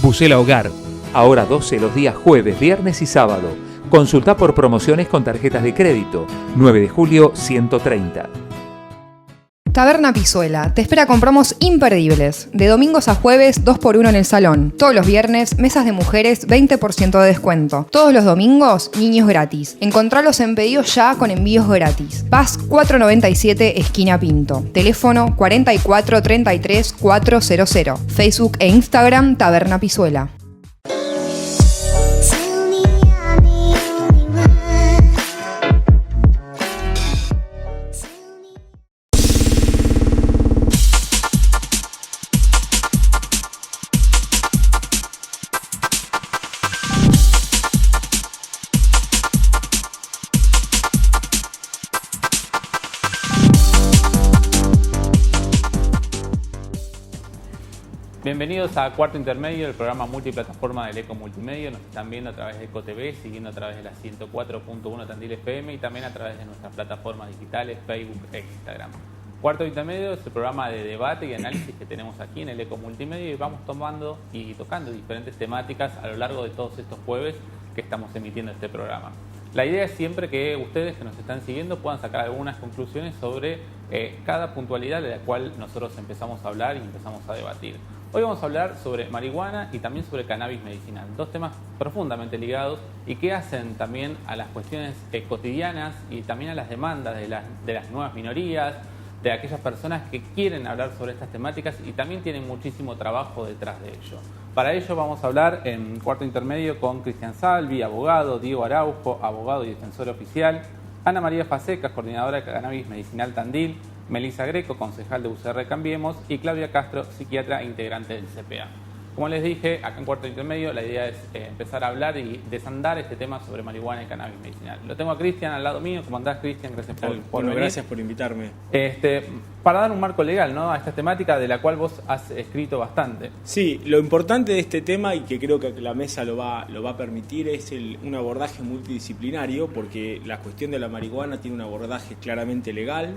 Bucela Hogar. Ahora 12 los días jueves, viernes y sábado. Consulta por promociones con tarjetas de crédito. 9 de julio 130. Taberna Pisuela te espera con promos imperdibles. De domingos a jueves, 2x1 en el salón. Todos los viernes, mesas de mujeres, 20% de descuento. Todos los domingos, niños gratis. Encontralos en pedidos ya con envíos gratis. Paz 497, esquina Pinto. Teléfono 44 33 400. Facebook e Instagram, Taberna Pisuela. Bienvenidos a Cuarto Intermedio, el programa multiplataforma del Eco Multimedia. Nos están viendo a través de EcoTV, siguiendo a través de la 104.1 Tandil FM y también a través de nuestras plataformas digitales, Facebook e Instagram. Cuarto Intermedio es el programa de debate y análisis que tenemos aquí en el Eco Multimedia y vamos tomando y tocando diferentes temáticas a lo largo de todos estos jueves que estamos emitiendo este programa. La idea es siempre que ustedes que nos están siguiendo puedan sacar algunas conclusiones sobre cada puntualidad de la cual nosotros empezamos a hablar y empezamos a debatir. Hoy vamos a hablar sobre marihuana y también sobre cannabis medicinal, dos temas profundamente ligados y que hacen también a las cuestiones cotidianas y también a las demandas de las nuevas minorías, de aquellas personas que quieren hablar sobre estas temáticas y también tienen muchísimo trabajo detrás de ello. Para ello vamos a hablar en Cuarto Intermedio con Cristian Salvi, abogado, Diego Araujo, abogado y defensor oficial, Ana María Fasecas, coordinadora de cannabis medicinal Tandil, Melissa Greco, concejal de UCR Cambiemos, y Claudia Castro, psiquiatra e integrante del CPA. Como les dije, acá en Cuarto Intermedio la idea es empezar a hablar y desandar este tema sobre marihuana y cannabis medicinal. Lo tengo a Cristian al lado mío. ¿Cómo andás, Cristian? Gracias por venir. Gracias por invitarme. Para dar un marco legal, ¿no?, a esta temática de la cual vos has escrito bastante. Sí, lo importante de este tema, y que creo que la mesa lo va a permitir, es un abordaje multidisciplinario, porque la cuestión de la marihuana tiene un abordaje claramente legal,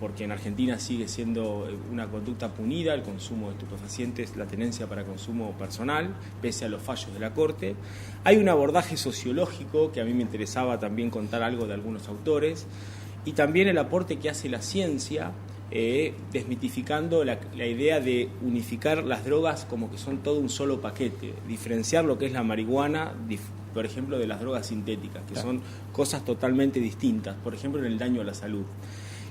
porque en Argentina sigue siendo una conducta punida el consumo de estupefacientes, la tenencia para consumo personal, pese a los fallos de la Corte. Hay un abordaje sociológico que a mí me interesaba también contar algo de algunos autores, y también el aporte que hace la ciencia, desmitificando la idea de unificar las drogas como que son todo un solo paquete, diferenciar lo que es la marihuana, por ejemplo, de las drogas sintéticas, que son cosas totalmente distintas, por ejemplo, en el daño a la salud.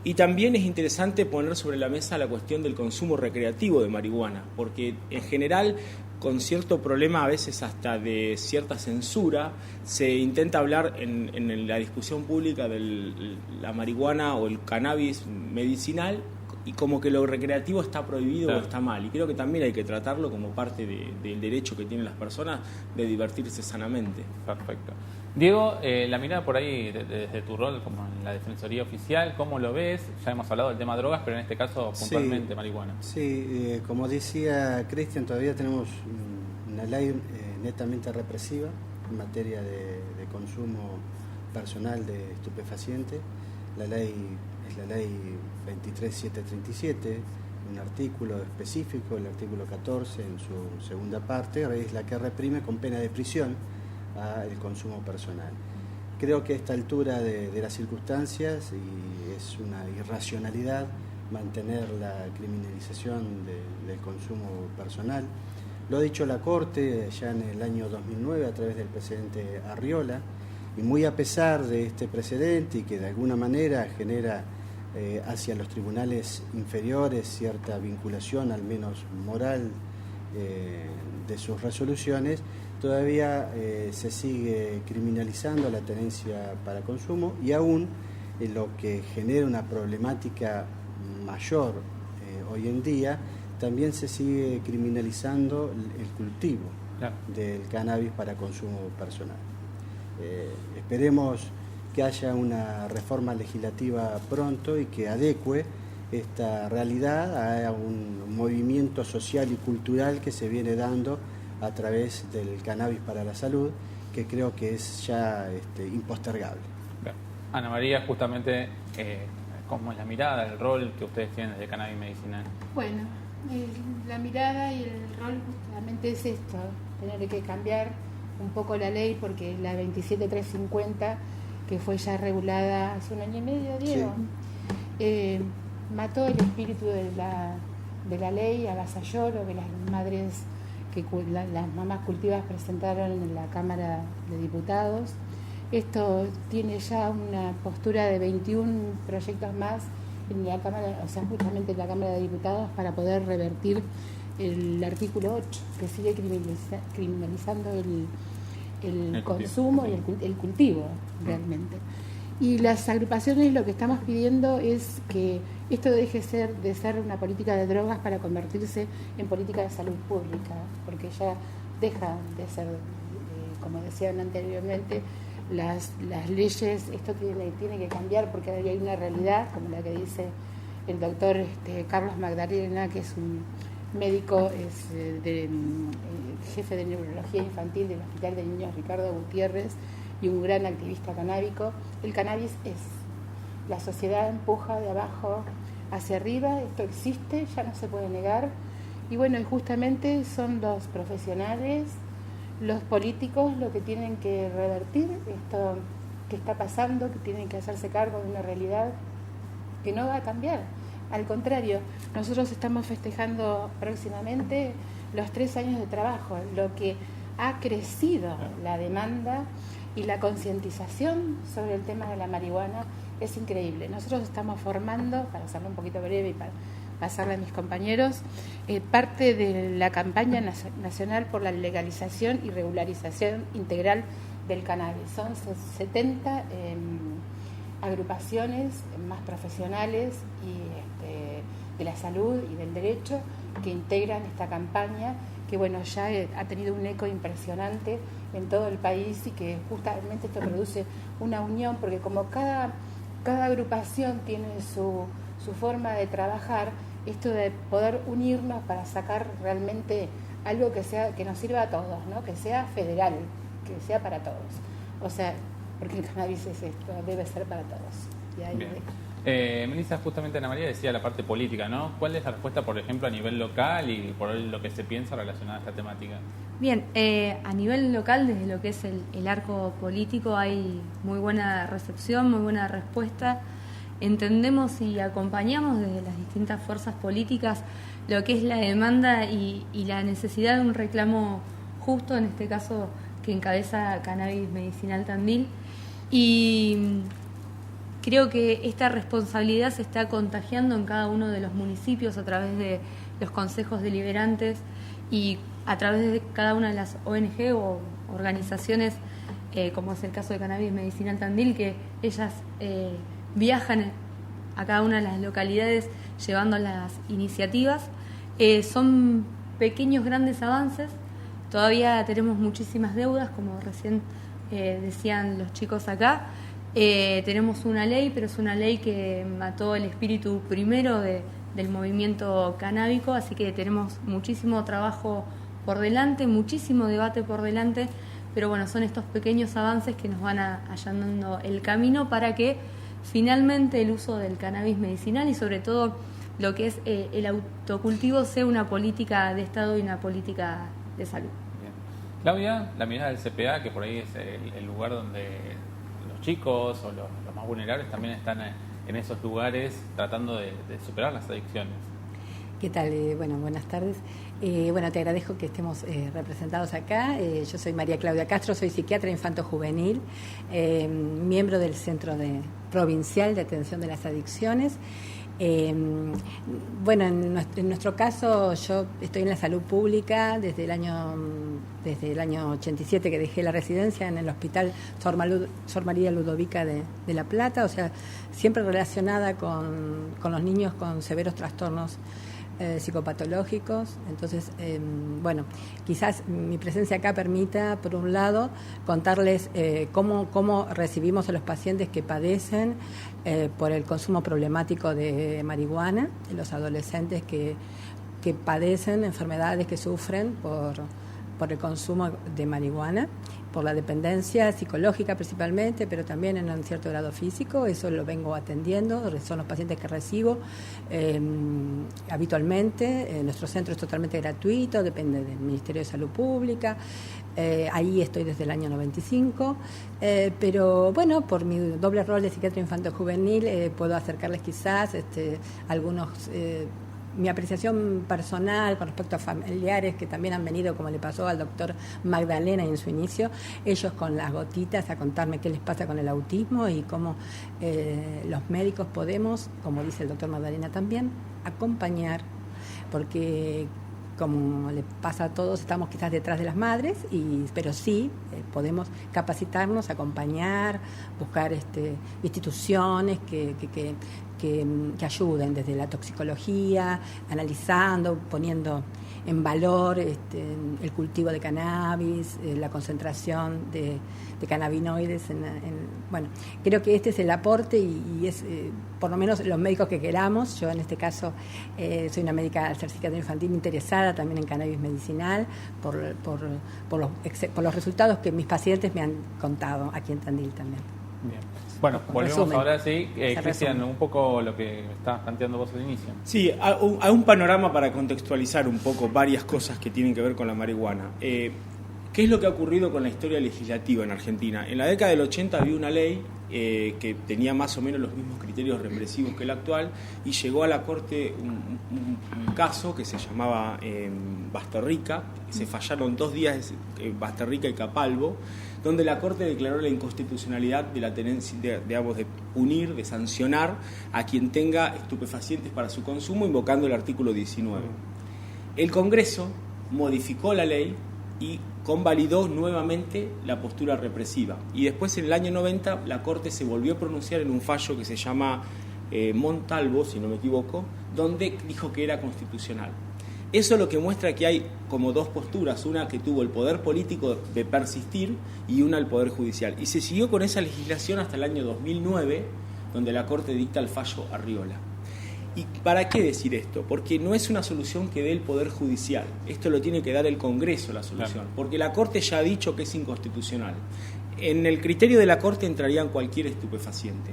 Y también es interesante poner sobre la mesa la cuestión del consumo recreativo de marihuana, porque en general, con cierto problema, a veces hasta de cierta censura, se intenta hablar en la discusión pública de la marihuana o el cannabis medicinal, y como que lo recreativo está prohibido, claro, o está mal. Y creo que también hay que tratarlo como parte del derecho que tienen las personas de divertirse sanamente. Perfecto. Diego, la mirada por ahí desde tu rol como en la Defensoría Oficial, ¿cómo lo ves? Ya hemos hablado del tema drogas, pero en este caso puntualmente marihuana. Sí, como decía Cristian, todavía tenemos una ley netamente represiva en materia de consumo personal de estupefacientes. La ley es la ley 23737, un artículo específico, el artículo 14 en su segunda parte, es la que reprime con pena de prisión el consumo personal. Creo que a esta altura de las circunstancias, y es una irracionalidad mantener la criminalización del consumo personal. Lo ha dicho la Corte ya en el año 2009 a través del presidente Arriola, y muy a pesar de este precedente y que de alguna manera genera hacia los tribunales inferiores cierta vinculación, al menos moral, de sus resoluciones, todavía se sigue criminalizando la tenencia para consumo, y aún lo que genera una problemática mayor hoy en día, también se sigue criminalizando el cultivo, claro, del cannabis para consumo personal. Esperemos que haya una reforma legislativa pronto y que adecue esta realidad a un movimiento social y cultural que se viene dando a través del cannabis para la salud, que creo que es ya impostergable. Bien. Ana María, justamente, ¿cómo es la mirada, el rol que ustedes tienen desde cannabis medicinal? Bueno, La mirada y el rol justamente es esto, tener que cambiar un poco la ley, porque la 27350, que fue ya regulada hace 1 año y medio, Diego, mató el espíritu de la ley, avasalló lo que las madres, las mamás cultivas presentaron en la Cámara de Diputados. Esto tiene ya una postura de 21 proyectos más en la Cámara, o sea, justamente en la Cámara de Diputados, para poder revertir el artículo 8, que sigue criminalizando el consumo y el cultivo realmente. Y las agrupaciones lo que estamos pidiendo es que esto deje de ser una política de drogas para convertirse en política de salud pública, porque ya deja de ser, como decían anteriormente, las leyes, esto tiene que cambiar, porque hay una realidad, como la que dice el doctor Carlos Magdalena, que es un médico, jefe de neurología infantil del Hospital de Niños Ricardo Gutiérrez y un gran activista canábico. El cannabis la sociedad empuja de abajo hacia arriba, esto existe, ya no se puede negar, y bueno, y justamente son los profesionales, los políticos, lo que tienen que revertir esto que está pasando, que tienen que hacerse cargo de una realidad que no va a cambiar. Al contrario, nosotros estamos festejando próximamente los 3 años de trabajo, lo que ha crecido la demanda y la concientización sobre el tema de la marihuana es increíble. Nosotros estamos formando, para hacerlo un poquito breve y para pasarle a mis compañeros, parte de la campaña nacional por la legalización y regularización integral del cannabis. Son 70 agrupaciones más profesionales y de la salud y del derecho que integran esta campaña, que bueno, ya ha tenido un eco impresionante en todo el país, y que justamente esto produce una unión, porque como cada agrupación tiene su forma de trabajar, esto de poder unirnos para sacar realmente algo que nos sirva a todos, ¿no? Que sea federal, que sea para todos. O sea, porque el cannabis es esto, debe ser para todos. Y ahí Melissa, justamente Ana María decía la parte política, ¿no? ¿Cuál es la respuesta, por ejemplo, a nivel local y por lo que se piensa relacionada a esta temática? Bien, a nivel local, desde lo que es el arco político, hay muy buena recepción, muy buena respuesta. Entendemos y acompañamos desde las distintas fuerzas políticas lo que es la demanda y la necesidad de un reclamo justo, en este caso que encabeza Cannabis Medicinal Tandil, y creo que esta responsabilidad se está contagiando en cada uno de los municipios a través de los consejos deliberantes y a través de cada una de las ONG o organizaciones, como es el caso de Cannabis Medicinal Tandil, que ellas viajan a cada una de las localidades llevando las iniciativas. Son pequeños, grandes avances. Todavía tenemos muchísimas deudas, como recién decían los chicos acá. Tenemos una ley, pero es una ley que mató el espíritu primero del movimiento canábico, así que tenemos muchísimo trabajo por delante, muchísimo debate por delante, pero bueno, son estos pequeños avances que nos van allanando el camino para que finalmente el uso del cannabis medicinal y sobre todo lo que es el autocultivo sea una política de Estado y una política de salud. Bien. Claudia, la mirada del CPA, que por ahí es el lugar donde los chicos o los más vulnerables también están en esos lugares tratando de superar las adicciones. ¿Qué tal? Bueno, buenas tardes. Bueno, te agradezco que estemos representados acá. Yo soy María Claudia Castro, soy psiquiatra infanto-juvenil, miembro del Centro Provincial de Atención de las Adicciones. Bueno, en nuestro caso, yo estoy en la salud pública desde el año 87 que dejé la residencia en el Hospital Sor María Ludovica de La Plata, o sea, siempre relacionada con los niños con severos trastornos psicopatológicos. Entonces, bueno, quizás mi presencia acá permita, por un lado, contarles cómo recibimos a los pacientes que padecen por el consumo problemático de marihuana, los adolescentes que padecen enfermedades, que sufren por el consumo de marihuana, por la dependencia psicológica principalmente, pero también en un cierto grado físico. Eso lo vengo atendiendo, son los pacientes que recibo habitualmente. Nuestro centro es totalmente gratuito, depende del Ministerio de Salud Pública. Ahí estoy desde el año 95, pero bueno, por mi doble rol de psiquiatra infanto-juvenil puedo acercarles quizás algunos... mi apreciación personal con respecto a familiares que también han venido, como le pasó al doctor Magdalena en su inicio, ellos con las gotitas a contarme qué les pasa con el autismo y cómo los médicos podemos, como dice el doctor Magdalena también, acompañar, porque como le pasa a todos, estamos quizás detrás de las madres, pero sí podemos capacitarnos, acompañar, buscar instituciones que ayuden desde la toxicología, analizando, poniendo en valor el cultivo de cannabis, la concentración de cannabinoides. Bueno, creo que este es el aporte y es por lo menos los médicos que queramos. Yo en este caso soy una médica al ser psiquiatra infantil interesada también en cannabis medicinal por los resultados que mis pacientes me han contado aquí en Tandil también. Bien. Bueno, volvemos Resumen. ahora sí. Cristian, un poco lo que estabas planteando vos al inicio. Sí, hay un panorama para contextualizar un poco varias cosas que tienen que ver con la marihuana. ¿Qué es lo que ha ocurrido con la historia legislativa en Argentina? En la década del 80 había una ley que tenía más o menos los mismos criterios represivos que la actual y llegó a la Corte un caso que se llamaba Basterrica. Se fallaron 2 días Basterrica y Capalvo, donde la Corte declaró la inconstitucionalidad de la tenencia, de punir, de sancionar a quien tenga estupefacientes para su consumo, invocando el artículo 19. El Congreso modificó la ley y convalidó nuevamente la postura represiva. Y después, en el año 90, la Corte se volvió a pronunciar en un fallo que se llama Montalvo, si no me equivoco, donde dijo que era constitucional. Eso lo que muestra que hay como 2 posturas, una que tuvo el poder político de persistir y una el poder judicial. Y se siguió con esa legislación hasta el año 2009, donde la Corte dicta el fallo Arriola. ¿Y para qué decir esto? Porque no es una solución que dé el Poder Judicial. Esto lo tiene que dar el Congreso, la solución. Claro. Porque la Corte ya ha dicho que es inconstitucional. En el criterio de la Corte entrarían cualquier estupefaciente.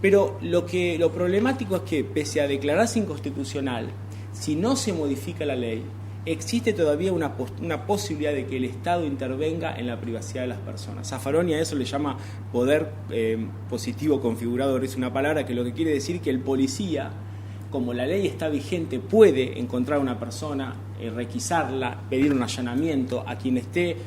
Pero lo problemático es que, pese a declararse inconstitucional, si no se modifica la ley, existe todavía una posibilidad de que el Estado intervenga en la privacidad de las personas. Zaffaroni a eso le llama poder positivo configurador. Es una palabra que lo que quiere decir que el policía, como la ley está vigente, puede encontrar a una persona, requisarla, pedir un allanamiento a quien esté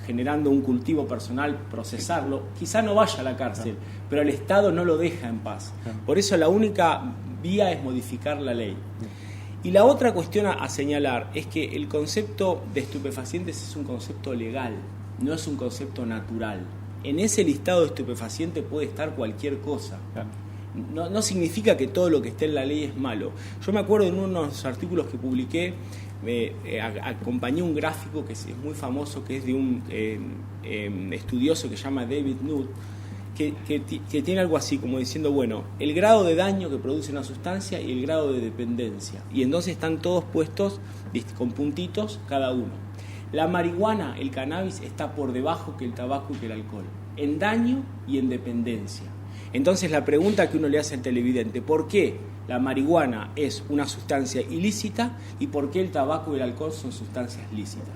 generando un cultivo personal, procesarlo. Quizá no vaya a la cárcel, pero el Estado no lo deja en paz. Por eso la única vía es modificar la ley. Y la otra cuestión a señalar es que el concepto de estupefacientes es un concepto legal, no es un concepto natural. En ese listado de estupefacientes puede estar cualquier cosa. No significa que todo lo que esté en la ley es malo. Yo me acuerdo en unos artículos que publiqué, acompañé un gráfico que es muy famoso, que es de un estudioso que se llama David Nutt, que tiene algo así como diciendo, bueno, el grado de daño que produce una sustancia y el grado de dependencia. Y entonces están todos puestos con puntitos cada uno. La marihuana, el cannabis, está por debajo que el tabaco y que el alcohol, en daño y en dependencia. Entonces la pregunta que uno le hace al televidente, ¿por qué la marihuana es una sustancia ilícita y por qué el tabaco y el alcohol son sustancias lícitas?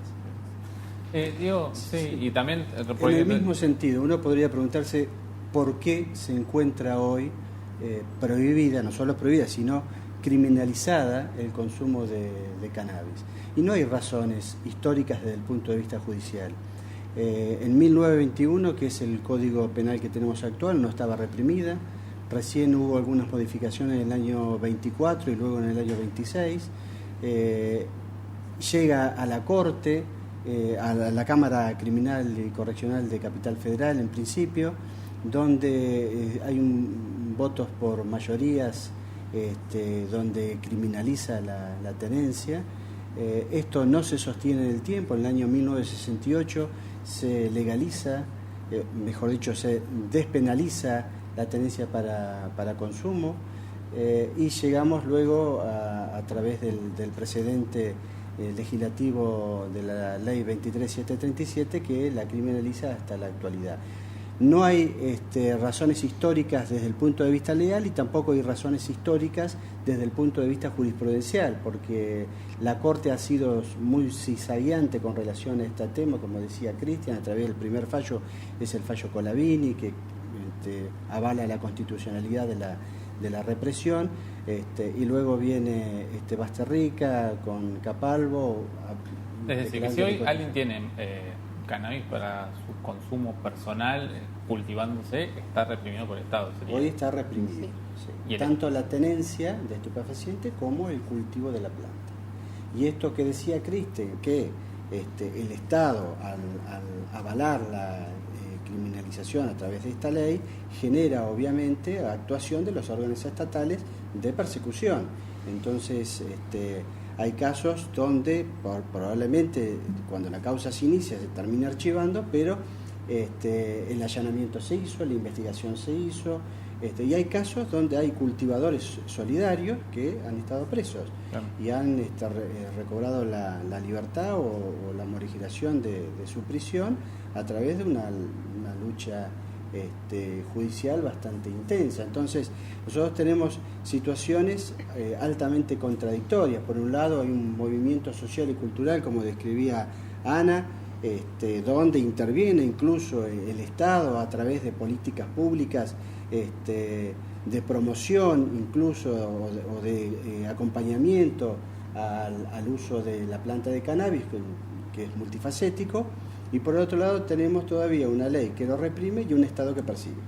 Diego, sí, y también... En el mismo sentido, uno podría preguntarse por qué se encuentra hoy prohibida, no solo prohibida, sino criminalizada el consumo de cannabis. Y no hay razones históricas desde el punto de vista judicial. En 1921, que es el código penal que tenemos actual, no estaba reprimida. Recién hubo algunas modificaciones en el año 24 y luego en el año 26. Llega a la Corte, a la Cámara Criminal y Correccional de Capital Federal en principio, donde hay votos por mayorías, donde criminaliza la tenencia. Esto no se sostiene en el tiempo. En el año 1968 se legaliza, mejor dicho, se despenaliza la tenencia para consumo, y llegamos luego a través del precedente legislativo de la ley 23737 que la criminaliza hasta la actualidad. No hay razones históricas desde el punto de vista legal y tampoco hay razones históricas desde el punto de vista jurisprudencial, porque la Corte ha sido muy cizagueante con relación a este tema, como decía Cristian, a través del primer fallo es el fallo Colavini, que avala la constitucionalidad de la represión, y luego viene Basterrica con Capalvo. Es decir, que si hoy alguien tiene cannabis para su consumo personal, cultivándose, está reprimido por el Estado. ¿Sería? Hoy está reprimido, sí. Tanto la tenencia de estupefaciente como el cultivo de la planta. Y esto que decía Cristian, que el Estado, al avalar la criminalización a través de esta ley, genera obviamente actuación de los órganos estatales de persecución. Entonces, hay casos donde probablemente cuando la causa se inicia se termina archivando, pero el allanamiento se hizo, la investigación se hizo, y hay casos donde hay cultivadores solidarios que han estado presos, claro, y han recobrado la libertad o la morigeраción de su prisión a través de una lucha judicial bastante intensa. Entonces, nosotros tenemos situaciones altamente contradictorias. Por un lado, hay un movimiento social y cultural, como describía Ana, donde interviene incluso el Estado a través de políticas públicas de promoción, incluso o de acompañamiento al uso de la planta de cannabis, que es multifacético. Y por otro lado tenemos todavía una ley que lo reprime y un Estado que persigue.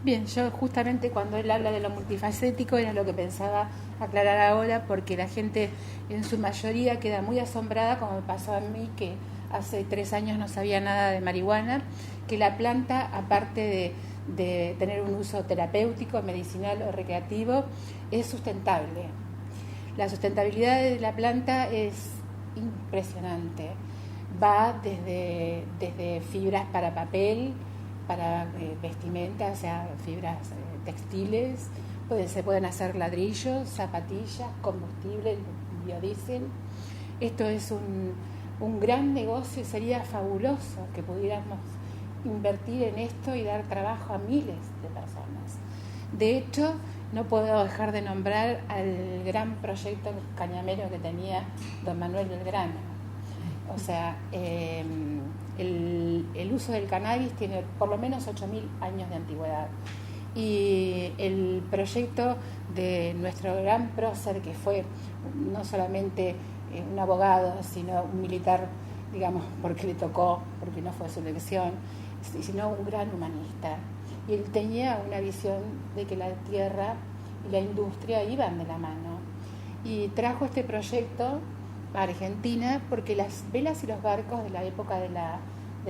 Bien, yo justamente cuando él habla de lo multifacético era lo que pensaba aclarar ahora, porque la gente en su mayoría queda muy asombrada, como me pasó a mí, que hace 3 años no sabía nada de marihuana, que la planta, aparte de tener un uso terapéutico, medicinal o recreativo, es sustentable. La sustentabilidad de la planta es impresionante. Va desde fibras para papel, para vestimenta, o sea, fibras textiles, se pueden hacer ladrillos, zapatillas, combustible, biodiesel. Esto es un gran negocio y sería fabuloso que pudiéramos invertir en esto y dar trabajo a miles de personas. De hecho, no puedo dejar de nombrar al gran proyecto cañamero que tenía don Manuel Belgrano. O sea, el uso del cannabis tiene por lo menos 8.000 años de antigüedad. Y el proyecto de nuestro gran prócer, que fue no solamente un abogado, sino un militar, digamos, porque le tocó, porque no fue su elección, sino un gran humanista. Y él tenía una visión de que la tierra y la industria iban de la mano. Y trajo este proyecto a Argentina porque las velas y los barcos de la época de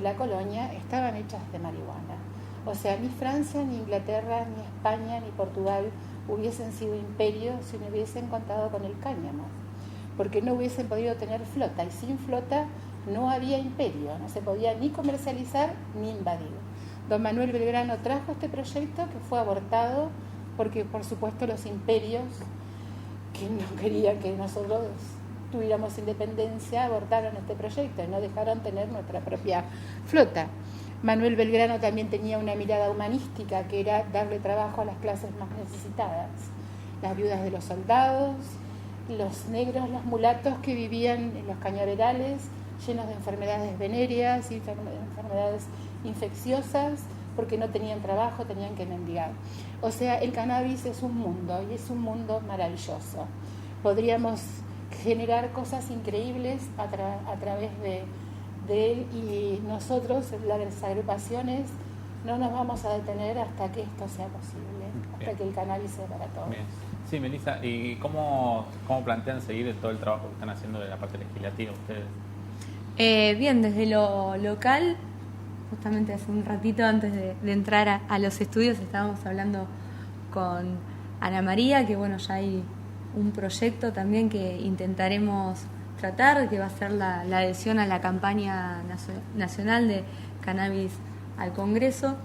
la colonia estaban hechas de marihuana. O sea, ni Francia, ni Inglaterra, ni España, ni Portugal hubiesen sido imperios si no hubiesen contado con el cáñamo, porque no hubiesen podido tener flota, y sin flota no había imperio, no se podía ni comercializar ni invadir. Don Manuel Belgrano trajo este proyecto que fue abortado porque, por supuesto, los imperios que no querían que nosotros tuviéramos independencia abortaron este proyecto y no dejaron tener nuestra propia flota. Manuel Belgrano también tenía una mirada humanística, que era darle trabajo a las clases más necesitadas, las viudas de los soldados, los negros, los mulatos que vivían en los cañaverales llenos de enfermedades venéreas y enfermedades infecciosas, porque no tenían trabajo, tenían que mendigar. O sea, el cannabis es un mundo, y es un mundo maravilloso. Podríamos generar cosas increíbles a través de él, y nosotros, las agrupaciones, no nos vamos a detener hasta que esto sea posible, hasta que el cannabis sea para todos. Bien. Sí, Melissa, ¿y cómo plantean seguir todo el trabajo que están haciendo de la parte legislativa ustedes? Bien, desde lo local, justamente hace un ratito antes de entrar a los estudios estábamos hablando con Ana María, que bueno, ya hay un proyecto también que intentaremos tratar, que va a ser la adhesión a la campaña nacional de cannabis al Congreso.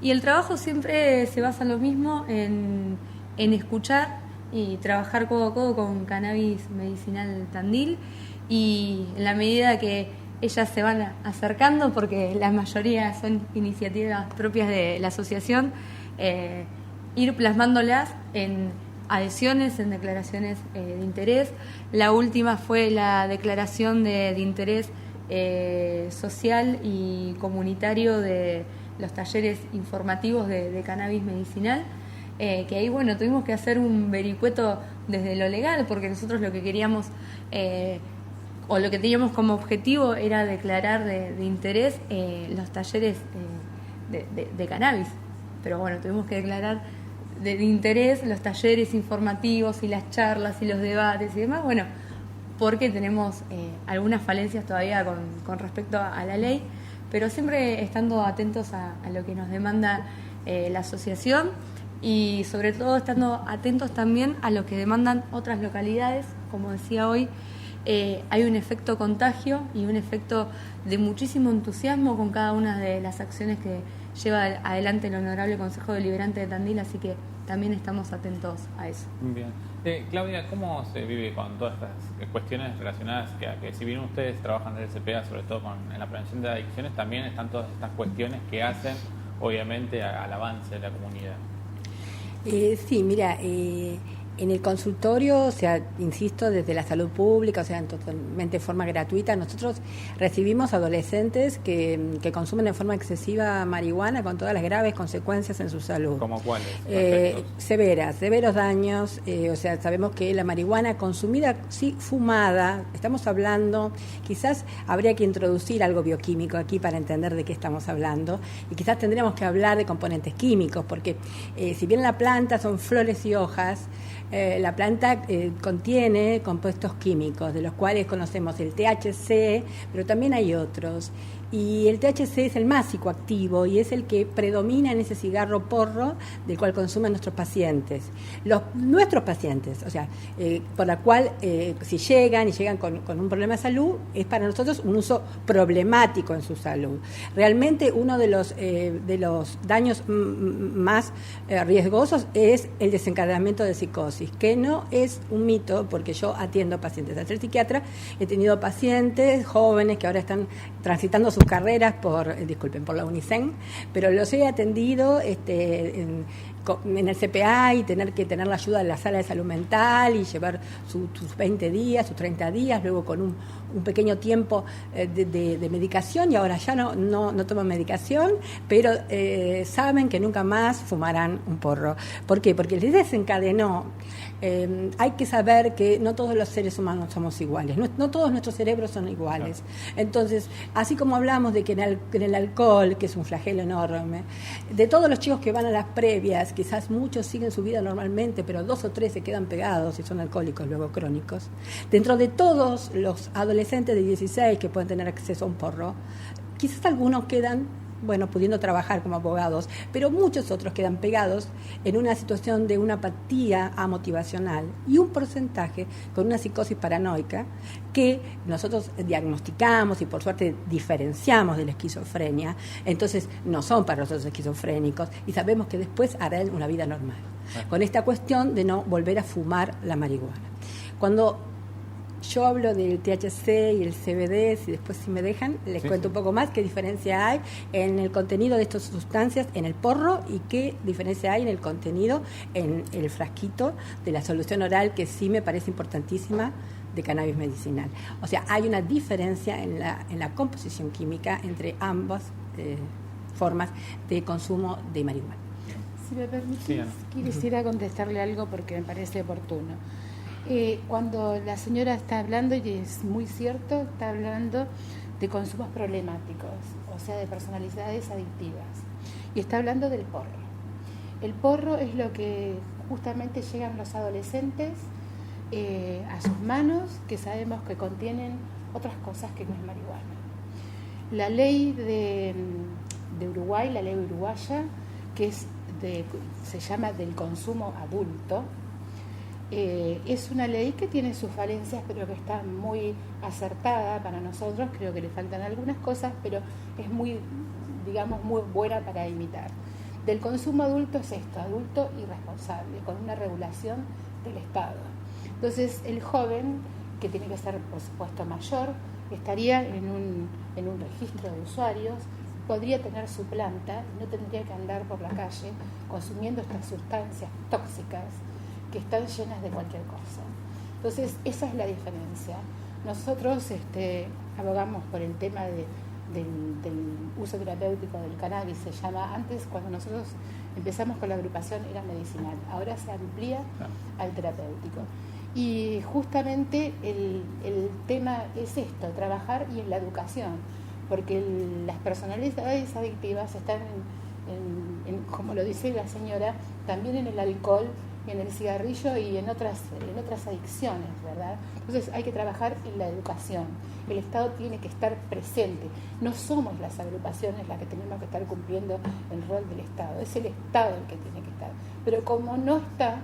Y el trabajo siempre se basa en lo mismo, en escuchar y trabajar codo a codo con Cannabis Medicinal Tandil, y en la medida que ellas se van acercando, porque la mayoría son iniciativas propias de la asociación, ir plasmándolas en adhesiones, en declaraciones de interés. La última fue la declaración de interés social y comunitario de los talleres informativos de cannabis medicinal, que ahí, bueno, tuvimos que hacer un vericueto desde lo legal, porque nosotros lo que queríamos o lo que teníamos como objetivo era declarar de interés los talleres de cannabis, pero bueno, tuvimos que declarar de interés los talleres informativos y las charlas y los debates y demás, bueno, porque tenemos algunas falencias todavía con respecto a la ley, pero siempre estando atentos a lo que nos demanda la asociación, y sobre todo estando atentos también a lo que demandan otras localidades. Como decía hoy, hay un efecto contagio y un efecto de muchísimo entusiasmo con cada una de las acciones que lleva adelante el Honorable Consejo Deliberante de Tandil, así que también estamos atentos a eso. Bien. Claudia, ¿cómo se vive con todas estas cuestiones relacionadas que si bien ustedes trabajan en el CPA, sobre todo en la prevención de adicciones, también están todas estas cuestiones que hacen, obviamente, al avance de la comunidad? Sí, mira, en el consultorio, o sea, insisto, desde la salud pública, o sea, totalmente de forma gratuita, nosotros recibimos adolescentes que consumen de forma excesiva marihuana con todas las graves consecuencias en su salud. ¿Cómo cuáles? Severos daños, o sea, sabemos que la marihuana consumida, sí, fumada, estamos hablando, quizás habría que introducir algo bioquímico aquí para entender de qué estamos hablando, y quizás tendríamos que hablar de componentes químicos, porque si bien la planta son flores y hojas, la planta contiene compuestos químicos, de los cuales conocemos el THC, pero también hay otros. Y el THC es el más psicoactivo y es el que predomina en ese cigarro porro del cual consumen nuestros pacientes. Nuestros pacientes, o sea, por la cual si llegan con un problema de salud, es para nosotros un uso problemático en su salud. Realmente uno de los daños más riesgosos es el desencadenamiento de psicosis, que no es un mito, porque yo atiendo pacientes. Al ser psiquiatra he tenido pacientes jóvenes que ahora están transitando sus carreras por la UNICEN, pero los he atendido en el CPA y tener la ayuda de la sala de salud mental y llevar sus 20 días, sus 30 días, luego con un pequeño tiempo de medicación, y ahora ya no toman medicación, pero saben que nunca más fumarán un porro. ¿Por qué? Porque les desencadenó. Hay que saber que no todos los seres humanos somos iguales, no todos nuestros cerebros son iguales. Entonces, así como hablamos de que en el alcohol, que es un flagelo enorme, de todos los chicos que van a las previas, quizás muchos siguen su vida normalmente, pero 2 o 3 se quedan pegados y son alcohólicos luego crónicos. Dentro de todos los adolescentes de 16 que pueden tener acceso a un porro, quizás algunos quedan pudiendo trabajar como abogados, pero muchos otros quedan pegados en una situación de una apatía amotivacional y un porcentaje con una psicosis paranoica que nosotros diagnosticamos y por suerte diferenciamos de la esquizofrenia. Entonces no son para nosotros esquizofrénicos y sabemos que después harán una vida normal, con esta cuestión de no volver a fumar la marihuana. Cuando yo hablo del THC y el CBD, y después, si me dejan, les cuento un poco más qué diferencia hay en el contenido de estas sustancias en el porro y qué diferencia hay en el contenido en el frasquito de la solución oral, que sí me parece importantísima, de cannabis medicinal. O sea, hay una diferencia en la composición química entre ambas formas de consumo de marihuana. Si me permitís, quisiera contestarle algo porque me parece oportuno. Cuando la señora está hablando, y es muy cierto, está hablando de consumos problemáticos, o sea, de personalidades adictivas, y está hablando del porro. El porro es lo que justamente llegan los adolescentes a sus manos, que sabemos que contienen otras cosas que no es marihuana. La ley de Uruguay, la ley uruguaya, que se llama del consumo adulto, es una ley que tiene sus falencias, pero que está muy acertada para nosotros. Creo que le faltan algunas cosas, pero es muy buena para imitar. Del consumo adulto es esto, adulto y responsable, con una regulación del Estado. Entonces el joven, que tiene que ser por supuesto mayor, estaría en un registro de usuarios, podría tener su planta y no tendría que andar por la calle consumiendo estas sustancias tóxicas que están llenas de cualquier cosa. Entonces esa es la diferencia. Nosotros abogamos por el tema del uso terapéutico del cannabis. Se llama, antes cuando nosotros empezamos con la agrupación era medicinal, ahora se amplía al terapéutico. Y justamente el tema es esto, trabajar y en la educación, porque las personalidades adictivas están, como lo dice la señora, también en el alcohol, en el cigarrillo y en otras adicciones, ¿verdad? Entonces hay que trabajar en la educación. El Estado tiene que estar presente. No somos las agrupaciones las que tenemos que estar cumpliendo el rol del Estado. Es el Estado el que tiene que estar. Pero como no está,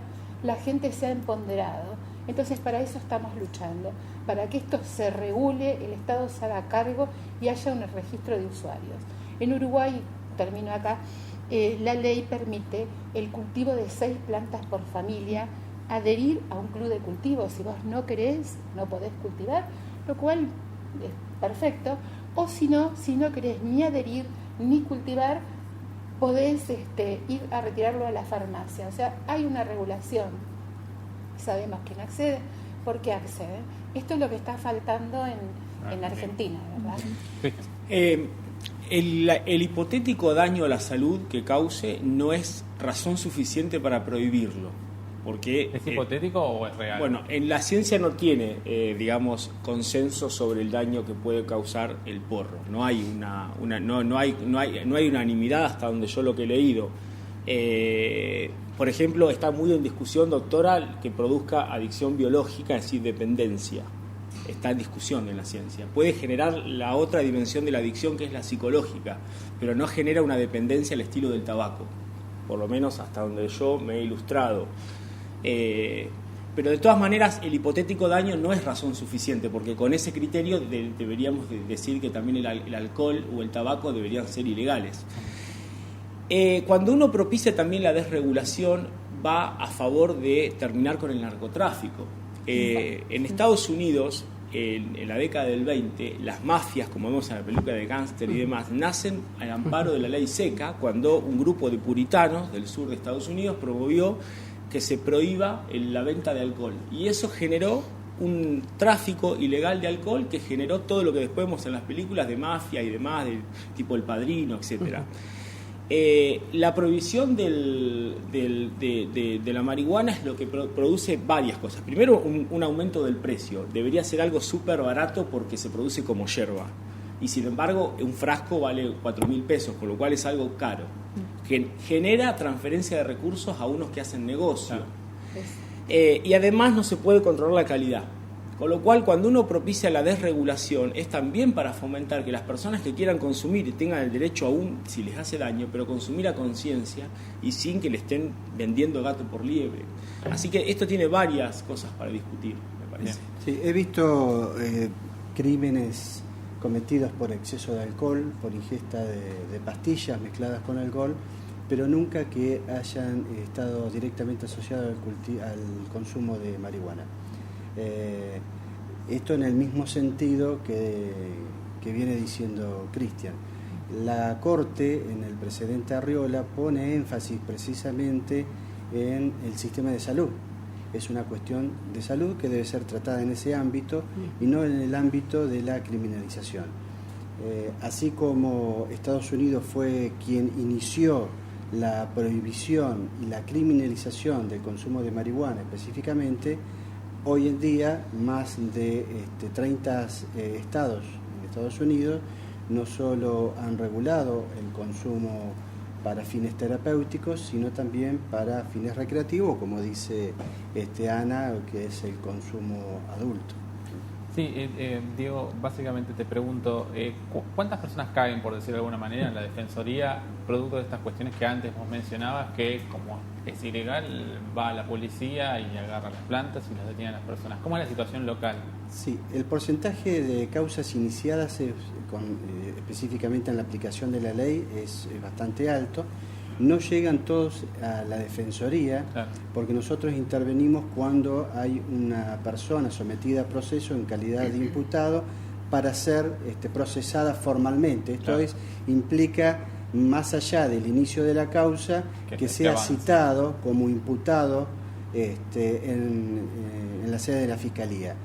la gente se ha empoderado. Entonces para eso estamos luchando, para que esto se regule, el Estado se haga cargo y haya un registro de usuarios. En Uruguay, termino acá, la ley permite el cultivo de 6 plantas por familia, adherir a un club de cultivo. Si vos no querés, no podés cultivar, lo cual es perfecto. O si no querés ni adherir ni cultivar, podés ir a retirarlo a la farmacia. O sea, hay una regulación. Sabemos quién accede, por qué accede. Esto es lo que está faltando en Argentina, ¿verdad? El hipotético daño a la salud que cause no es razón suficiente para prohibirlo. Porque, ¿es hipotético o es real? Bueno, en la ciencia no tiene, consenso sobre el daño que puede causar el porro. No hay no hay unanimidad hasta donde yo lo que he leído. Por ejemplo, está muy en discusión, doctora, que produzca adicción biológica, es decir, dependencia. Está en discusión en la ciencia. Puede generar la otra dimensión de la adicción, que es la psicológica, pero no genera una dependencia al estilo del tabaco, por lo menos hasta donde yo me he ilustrado. Pero de todas maneras, el hipotético daño no es razón suficiente, porque con ese criterio deberíamos decir que también el alcohol o el tabaco deberían ser ilegales. Cuando uno propicia también la desregulación, va a favor de terminar con el narcotráfico. En Estados Unidos, en la década del 20, las mafias, como vemos en la película de Gangster y demás, nacen al amparo de la ley seca, cuando un grupo de puritanos del sur de Estados Unidos promovió que se prohíba la venta de alcohol. Y eso generó un tráfico ilegal de alcohol que generó todo lo que después vemos en las películas de mafia y demás, del tipo El Padrino, etcétera. La prohibición de la marihuana es lo que produce varias cosas. Primero, un aumento del precio. Debería ser algo súper barato porque se produce como yerba. Y sin embargo, un frasco vale 4.000 pesos, con lo cual es algo caro. Genera transferencia de recursos a unos que hacen negocio. Y además no se puede controlar la calidad. Con lo cual, cuando uno propicia la desregulación, es también para fomentar que las personas que quieran consumir y tengan el derecho, aún si les hace daño, pero consumir a conciencia y sin que le estén vendiendo gato por liebre. Así que esto tiene varias cosas para discutir, me parece. Sí, he visto crímenes cometidos por exceso de alcohol, por ingesta de pastillas mezcladas con alcohol, pero nunca que hayan estado directamente asociados al consumo de marihuana. Esto en el mismo sentido que viene diciendo Cristian. La Corte, en el precedente Arriola, pone énfasis precisamente en el sistema de salud. Es una cuestión de salud que debe ser tratada en ese ámbito y no en el ámbito de la criminalización. Así como Estados Unidos fue quien inició la prohibición y la criminalización del consumo de marihuana específicamente, hoy en día más de 30 estados en Estados Unidos no solo han regulado el consumo para fines terapéuticos, sino también para fines recreativos, como dice Ana, que es el consumo adulto. Sí, Diego, básicamente te pregunto, ¿cuántas personas caen, por decirlo de alguna manera, en la Defensoría producto de estas cuestiones que antes vos mencionabas, que como es ilegal, va a la policía y agarra las plantas y las detiene a las personas? ¿Cómo es la situación local? Sí, el porcentaje de causas iniciadas específicamente en la aplicación de la ley es bastante alto, no llegan todos a la Defensoría, Claro. porque nosotros intervenimos cuando hay una persona sometida a proceso en calidad de imputado para ser procesada formalmente. Esto Claro. implica, más allá del inicio de la causa, que sea avance. citado como imputado en la sede de la Fiscalía.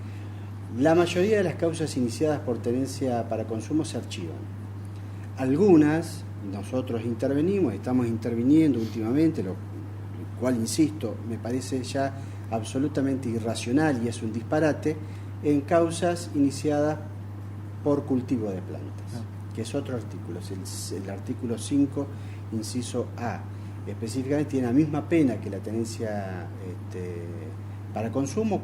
La mayoría de las causas iniciadas por tenencia para consumo se archivan. Algunas nosotros intervenimos, estamos interviniendo últimamente, lo cual, insisto, me parece ya absolutamente irracional y es un disparate, en causas iniciadas por cultivo de plantas, que es otro artículo, es el artículo 5, inciso A. Específicamente tiene la misma pena que la tenencia para consumo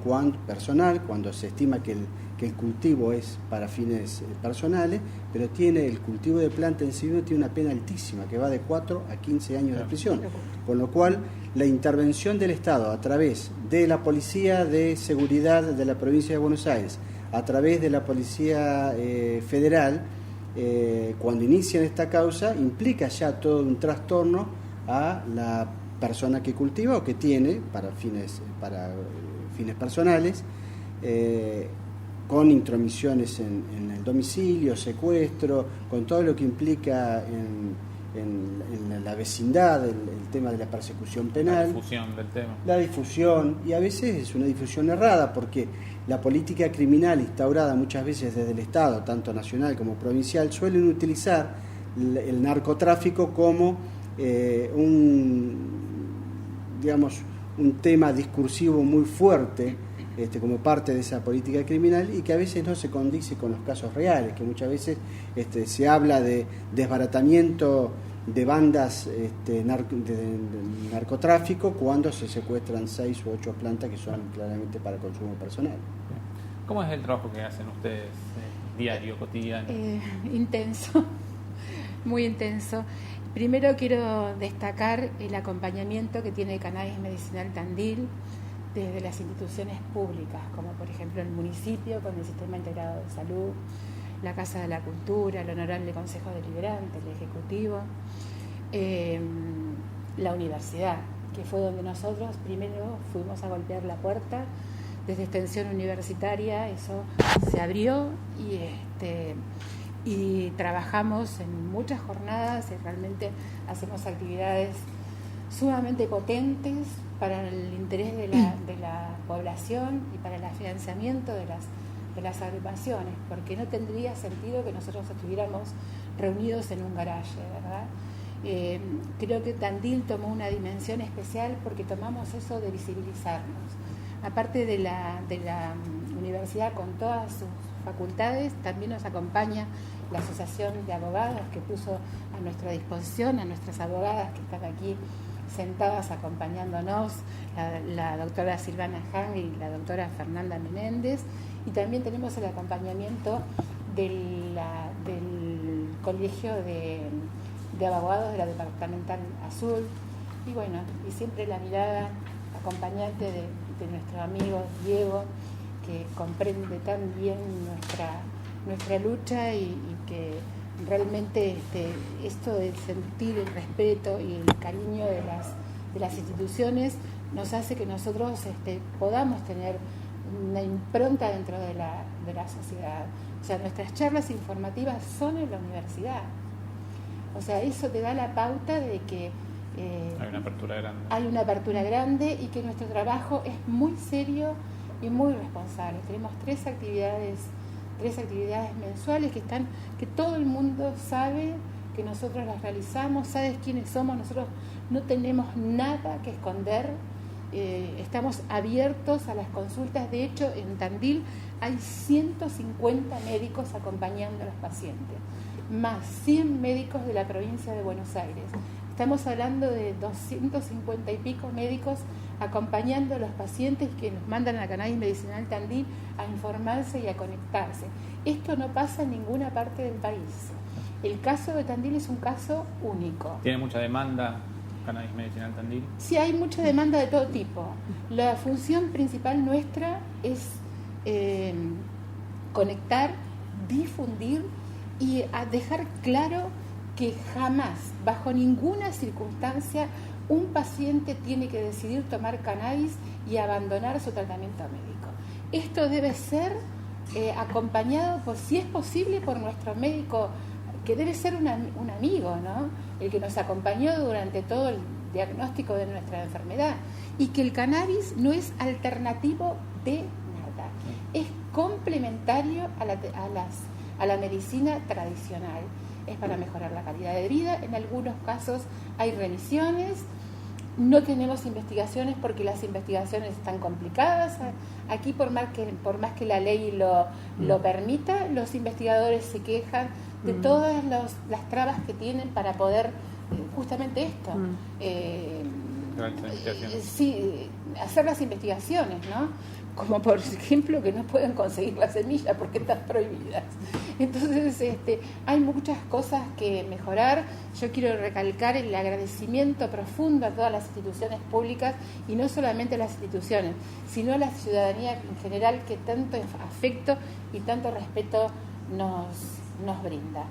personal, cuando se estima que el cultivo es para fines personales, pero tiene el cultivo de planta en sí mismo tiene una pena altísima, que va de 4 a 15 años de prisión. Con lo cual, la intervención del Estado a través de la Policía de Seguridad de la Provincia de Buenos Aires, a través de la Policía Federal, cuando inician esta causa, implica ya todo un trastorno a la persona que cultiva o que tiene para fines personales, con intromisiones en el domicilio, secuestro, con todo lo que implica en la vecindad, el tema de la persecución penal. La difusión del tema. La difusión, y a veces es una difusión errada, porque la política criminal instaurada muchas veces desde el Estado, tanto nacional como provincial, suelen utilizar el narcotráfico como un tema discursivo muy fuerte, como parte de esa política criminal, y que a veces no se condice con los casos reales, que muchas veces se habla de desbaratamiento de bandas de narcotráfico cuando se secuestran 6 u 8 plantas que son claramente para consumo personal. ¿Cómo es el trabajo que hacen ustedes diario, cotidiano? Intenso, muy intenso. Primero quiero destacar el acompañamiento que tiene Cannabis Medicinal Tandil desde las instituciones públicas, como por ejemplo el municipio con el Sistema Integrado de Salud, la Casa de la Cultura, el Honorable Consejo Deliberante, el Ejecutivo, la universidad, que fue donde nosotros primero fuimos a golpear la puerta. Desde Extensión Universitaria eso se abrió y trabajamos en muchas jornadas y realmente hacemos actividades sumamente potentes para el interés de la población y para el financiamiento de las agrupaciones, porque no tendría sentido que nosotros estuviéramos reunidos en un garaje, ¿verdad? Creo que Tandil tomó una dimensión especial porque tomamos eso de visibilizarnos. Aparte de la universidad con todas sus facultades, también nos acompaña la Asociación de Abogados, que puso a nuestra disposición a nuestras abogadas que están aquí sentadas acompañándonos, la doctora Silvana Hang y la doctora Fernanda Menéndez, y también tenemos el acompañamiento del Colegio de Abogados de la Departamental Azul, y bueno, y siempre la mirada acompañante de nuestro amigo Diego, que comprende tan bien nuestra lucha y que realmente esto de sentir el respeto y el cariño de las instituciones nos hace que nosotros podamos tener una impronta dentro de la sociedad. O sea, nuestras charlas informativas son en la universidad. O sea, eso te da la pauta de que Hay una apertura grande. Hay una apertura grande y que nuestro trabajo es muy serio y muy responsable. Tenemos tres actividades mensuales que todo el mundo sabe que nosotros las realizamos, sabes quiénes somos, nosotros no tenemos nada que esconder, estamos abiertos a las consultas. De hecho, en Tandil hay 150 médicos acompañando a los pacientes, más 100 médicos de la provincia de Buenos Aires. Estamos hablando de 250 y pico médicos acompañando a los pacientes que nos mandan a Cannabis Medicinal Tandil a informarse y a conectarse. Esto no pasa en ninguna parte del país. El caso de Tandil es un caso único. ¿Tiene mucha demanda Cannabis Medicinal Tandil? Sí, hay mucha demanda de todo tipo. La función principal nuestra es conectar, difundir y a dejar claro que jamás, bajo ninguna circunstancia, un paciente tiene que decidir tomar cannabis y abandonar su tratamiento médico. Esto debe ser acompañado, por, si es posible, por nuestro médico, que debe ser un amigo, ¿no? El que nos acompañó durante todo el diagnóstico de nuestra enfermedad, y que el cannabis no es alternativo de nada, es complementario a la medicina tradicional, es para mejorar la calidad de vida. En algunos casos hay remisiones. No tenemos investigaciones porque las investigaciones están complicadas. Aquí, por más que la ley lo permita, los investigadores se quejan de todas las trabas que tienen para poder justamente esto, hacer las investigaciones, ¿no? Como por ejemplo que no pueden conseguir la semilla porque están prohibidas. Entonces hay muchas cosas que mejorar. Yo quiero recalcar el agradecimiento profundo a todas las instituciones públicas, y no solamente a las instituciones, sino a la ciudadanía en general, que tanto afecto y tanto respeto nos brinda.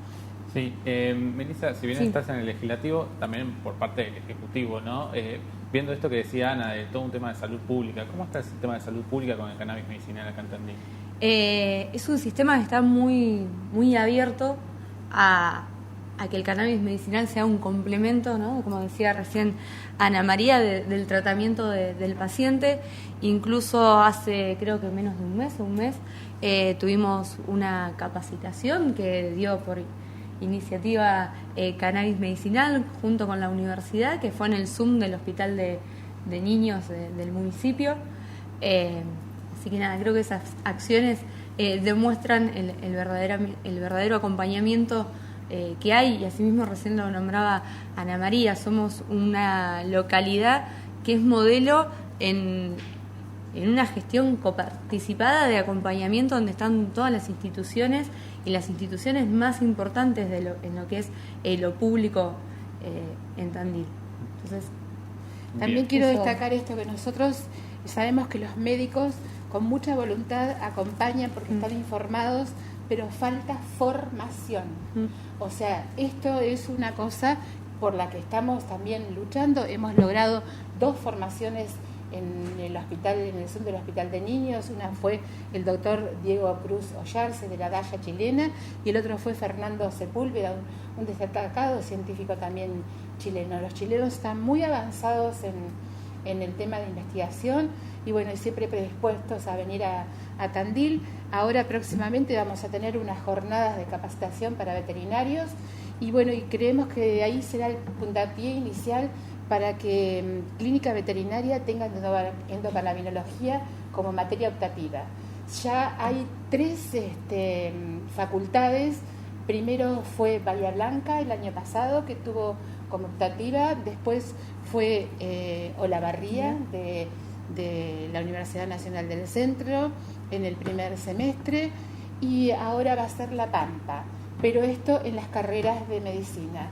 Sí, Melissa, si bien estás en el legislativo, también por parte del ejecutivo, ¿no? Viendo esto que decía Ana, de todo un tema de salud pública, ¿cómo está el sistema de salud pública con el cannabis medicinal acá en Tandil? Es un sistema que está muy, muy abierto a que el cannabis medicinal sea un complemento, ¿no? Como decía recién Ana María, del tratamiento del paciente. Incluso hace, creo que menos de un mes, tuvimos una capacitación que dio por iniciativa Cannabis Medicinal junto con la universidad, que fue en el Zoom del Hospital de Niños del municipio. Así que nada, creo que esas acciones demuestran el verdadero acompañamiento que hay, y asimismo recién lo nombraba Ana María. Somos una localidad que es modelo en una gestión coparticipada de acompañamiento, donde están todas las instituciones y las instituciones más importantes en lo que es lo público en Tandil. Entonces, también quiero destacar esto, que nosotros sabemos que los médicos con mucha voluntad acompañan porque están informados, pero falta formación. O sea, esto es una cosa por la que estamos también luchando. Hemos logrado 2 formaciones en el hospital, en el centro del Hospital de Niños. Una fue el doctor Diego Cruz Ollarse, de la Daya chilena, y el otro fue Fernando Sepúlveda, un destacado científico también chileno. Los chilenos están muy avanzados en el tema de investigación, y bueno, siempre predispuestos a venir a Tandil. Ahora próximamente vamos a tener unas jornadas de capacitación para veterinarios, y bueno, y creemos que ahí será el puntapié inicial para que Clínica Veterinaria tenga endocannabinología como materia optativa. Ya hay 3 facultades. Primero fue Bahía Blanca el año pasado, que tuvo como optativa. Después fue Olavarría de la Universidad Nacional del Centro en el primer semestre, y ahora va a ser La Pampa, pero esto en las carreras de medicina.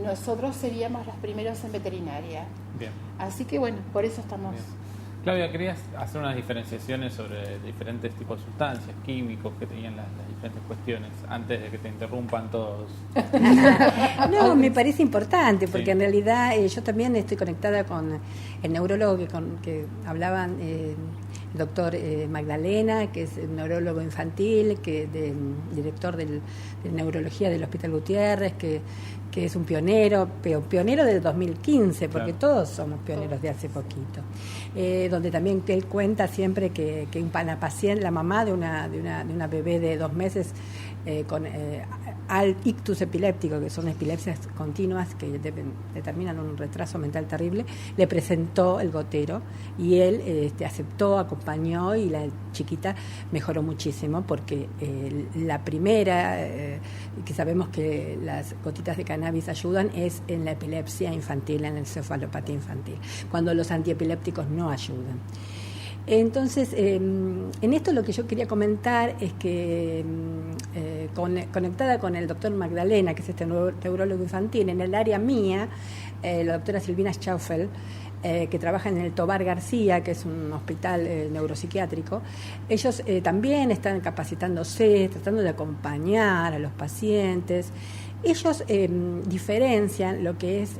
Nosotros seríamos los primeros en veterinaria. Bien. Así que bueno, por eso estamos... Bien. Claudia, querías hacer unas diferenciaciones sobre diferentes tipos de sustancias, químicos que tenían las diferentes cuestiones, antes de que te interrumpan todos. No, me parece importante, porque en realidad yo también estoy conectada con el neurólogo que hablaban, el doctor Magdalena, que es el neurólogo infantil, director de neurología del Hospital Gutiérrez, que es un pionero del 2015, porque todos somos pioneros de hace poquito. Donde también él cuenta siempre que una paciente, la mamá de una bebé de 2 meses con ictus epiléptico, que son epilepsias continuas que determinan un retraso mental terrible, le presentó el gotero, y él aceptó, acompañó, y la chiquita mejoró muchísimo, porque la primera que sabemos que las gotitas de cannabis ayudan es en la epilepsia infantil, en la encefalopatía infantil, cuando los antiepilépticos no ayudan. Entonces, en esto lo que yo quería comentar es que, conectada con el doctor Magdalena, que es este neurólogo infantil, en el área mía, la doctora Silvina Schaufel, que trabaja en el Tobar García, que es un hospital neuropsiquiátrico, ellos también están capacitándose, tratando de acompañar a los pacientes. Ellos diferencian lo que es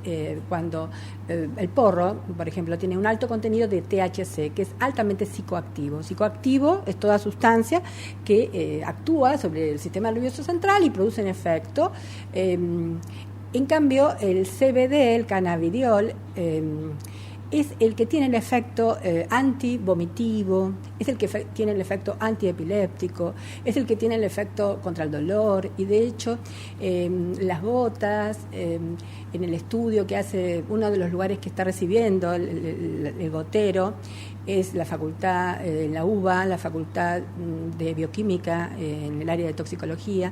cuando el porro, por ejemplo, tiene un alto contenido de THC, que es altamente psicoactivo. Psicoactivo es toda sustancia que actúa sobre el sistema nervioso central y produce un efecto. En cambio, el CBD, el cannabidiol, es el que tiene el efecto antivomitivo, es el que tiene el efecto antiepiléptico, es el que tiene el efecto contra el dolor, y de hecho las gotas, en el estudio que hace uno de los lugares que está recibiendo el gotero, es la facultad, la UBA, la facultad de bioquímica en el área de toxicología.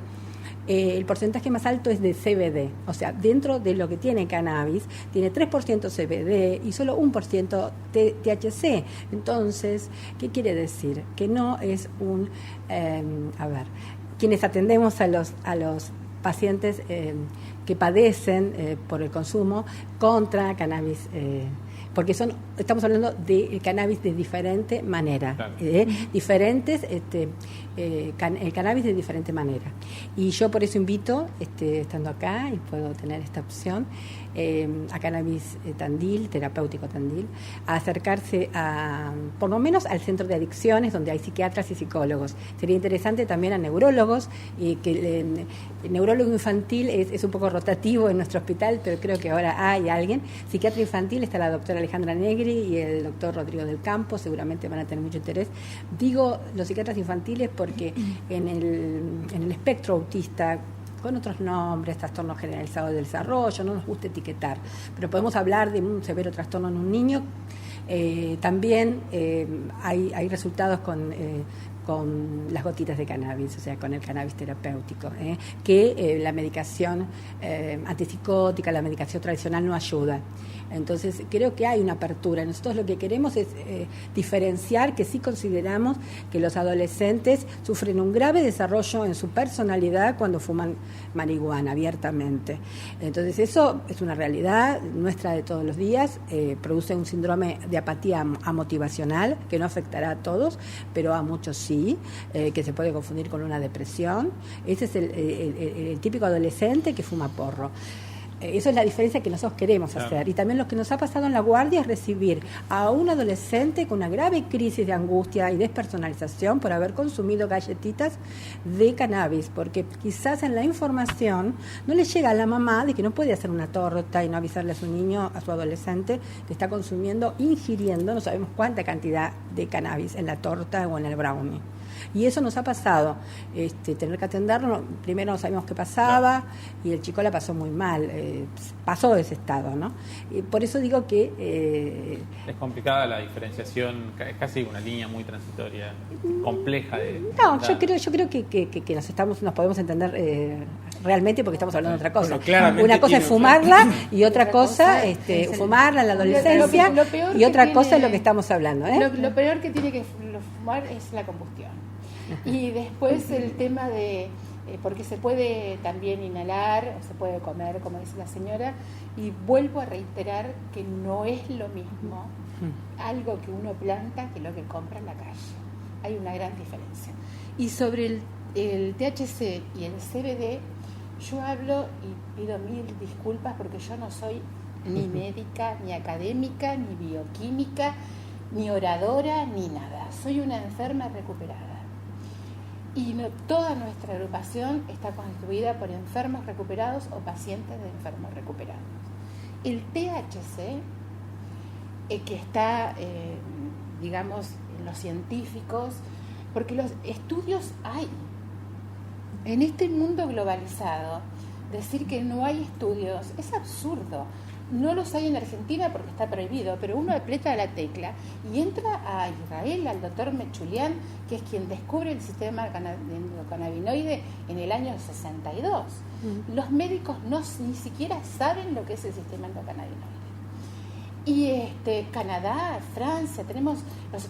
El porcentaje más alto es de CBD, o sea, dentro de lo que tiene cannabis, tiene 3% CBD y solo 1% THC. Entonces, ¿qué quiere decir? Que no es un... quienes atendemos a los pacientes que padecen por el consumo contra cannabis, porque estamos hablando de cannabis de diferente manera, claro. Diferentes, el cannabis de diferente manera. Y yo por eso invito, estando acá y puedo tener esta opción, a Cannabis Tandil, terapéutico Tandil, a acercarse por lo menos al centro de adicciones, donde hay psiquiatras y psicólogos. Sería interesante también a neurólogos, y que el neurólogo infantil es un poco rotativo en nuestro hospital, pero creo que ahora hay alguien. Psiquiatra infantil está la doctora Alejandra Negri y el doctor Rodrigo del Campo, seguramente van a tener mucho interés. Digo los psiquiatras infantiles porque en el espectro autista, con otros nombres, trastorno generalizado del desarrollo, no nos gusta etiquetar, pero podemos hablar de un severo trastorno en un niño. También hay resultados con las gotitas de cannabis, o sea, con el cannabis terapéutico, que la medicación antipsicótica, la medicación tradicional no ayuda. Entonces, creo que hay una apertura. Nosotros lo que queremos es diferenciar que sí consideramos que los adolescentes sufren un grave desarrollo en su personalidad cuando fuman marihuana abiertamente. Entonces, eso es una realidad nuestra de todos los días. Produce un síndrome de apatía amotivacional que no afectará a todos, pero a muchos sí, que se puede confundir con una depresión. Ese es el típico adolescente que fuma porro. Eso es la diferencia que nosotros queremos hacer. Y también lo que nos ha pasado en la guardia es recibir a un adolescente con una grave crisis de angustia y despersonalización por haber consumido galletitas de cannabis, porque quizás en la información no le llega a la mamá de que no puede hacer una torta y no avisarle a su niño, a su adolescente, que está consumiendo, ingiriendo, no sabemos cuánta cantidad de cannabis en la torta o en el brownie. Y eso nos ha pasado, tener que atenderlo. Primero no sabíamos qué pasaba y el chico la pasó muy mal, pasó de ese estado, ¿no? Y por eso digo que... es complicada la diferenciación, es casi una línea muy transitoria, compleja de... No, yo creo que nos podemos entender realmente, porque estamos hablando de otra cosa. Bueno, una cosa es fumarla y otra cosa fumarla en la adolescencia, y otra cosa es lo que estamos hablando. Lo peor que tiene que fumar es la combustión. Y después el tema de, porque se puede también inhalar, o se puede comer, como dice la señora, y vuelvo a reiterar que no es lo mismo algo que uno planta que lo que compra en la calle. Hay una gran diferencia. Y sobre el THC y el CBD, yo hablo y pido mil disculpas porque yo no soy ni médica, ni académica, ni bioquímica, ni oradora, ni nada. Soy una enferma recuperada. Y toda nuestra agrupación está constituida por enfermos recuperados o pacientes de enfermos recuperados. El THC, que está, digamos, en los científicos, porque los estudios hay. En este mundo globalizado, decir que no hay estudios es absurdo. No los hay en Argentina porque está prohibido, pero uno aprieta la tecla y entra a Israel, al doctor Mechulian, que es quien descubre el sistema endocannabinoide en el año 62. Los médicos ni siquiera saben lo que es el sistema endocannabinoide. Y Canadá, Francia, tenemos los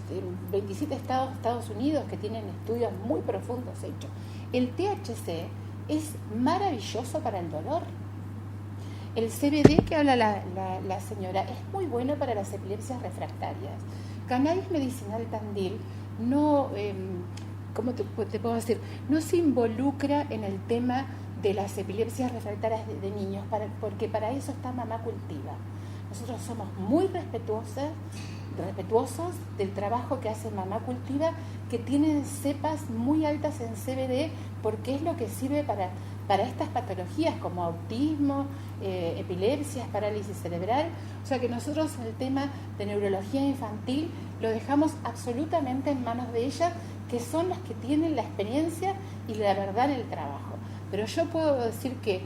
27 Estados Unidos que tienen estudios muy profundos hechos. El THC es maravilloso para el dolor. El CBD que habla la señora es muy bueno para las epilepsias refractarias. Cannabis medicinal Tandil no, ¿cómo te puedo decir? No se involucra en el tema de las epilepsias refractarias de niños, porque para eso está Mamá Cultiva. Nosotros somos muy respetuosos del trabajo que hace Mamá Cultiva, que tiene cepas muy altas en CBD, porque es lo que sirve para estas patologías como autismo, epilepsias, parálisis cerebral. O sea que nosotros el tema de neurología infantil lo dejamos absolutamente en manos de ellas, que son las que tienen la experiencia y la verdad en el trabajo. Pero yo puedo decir que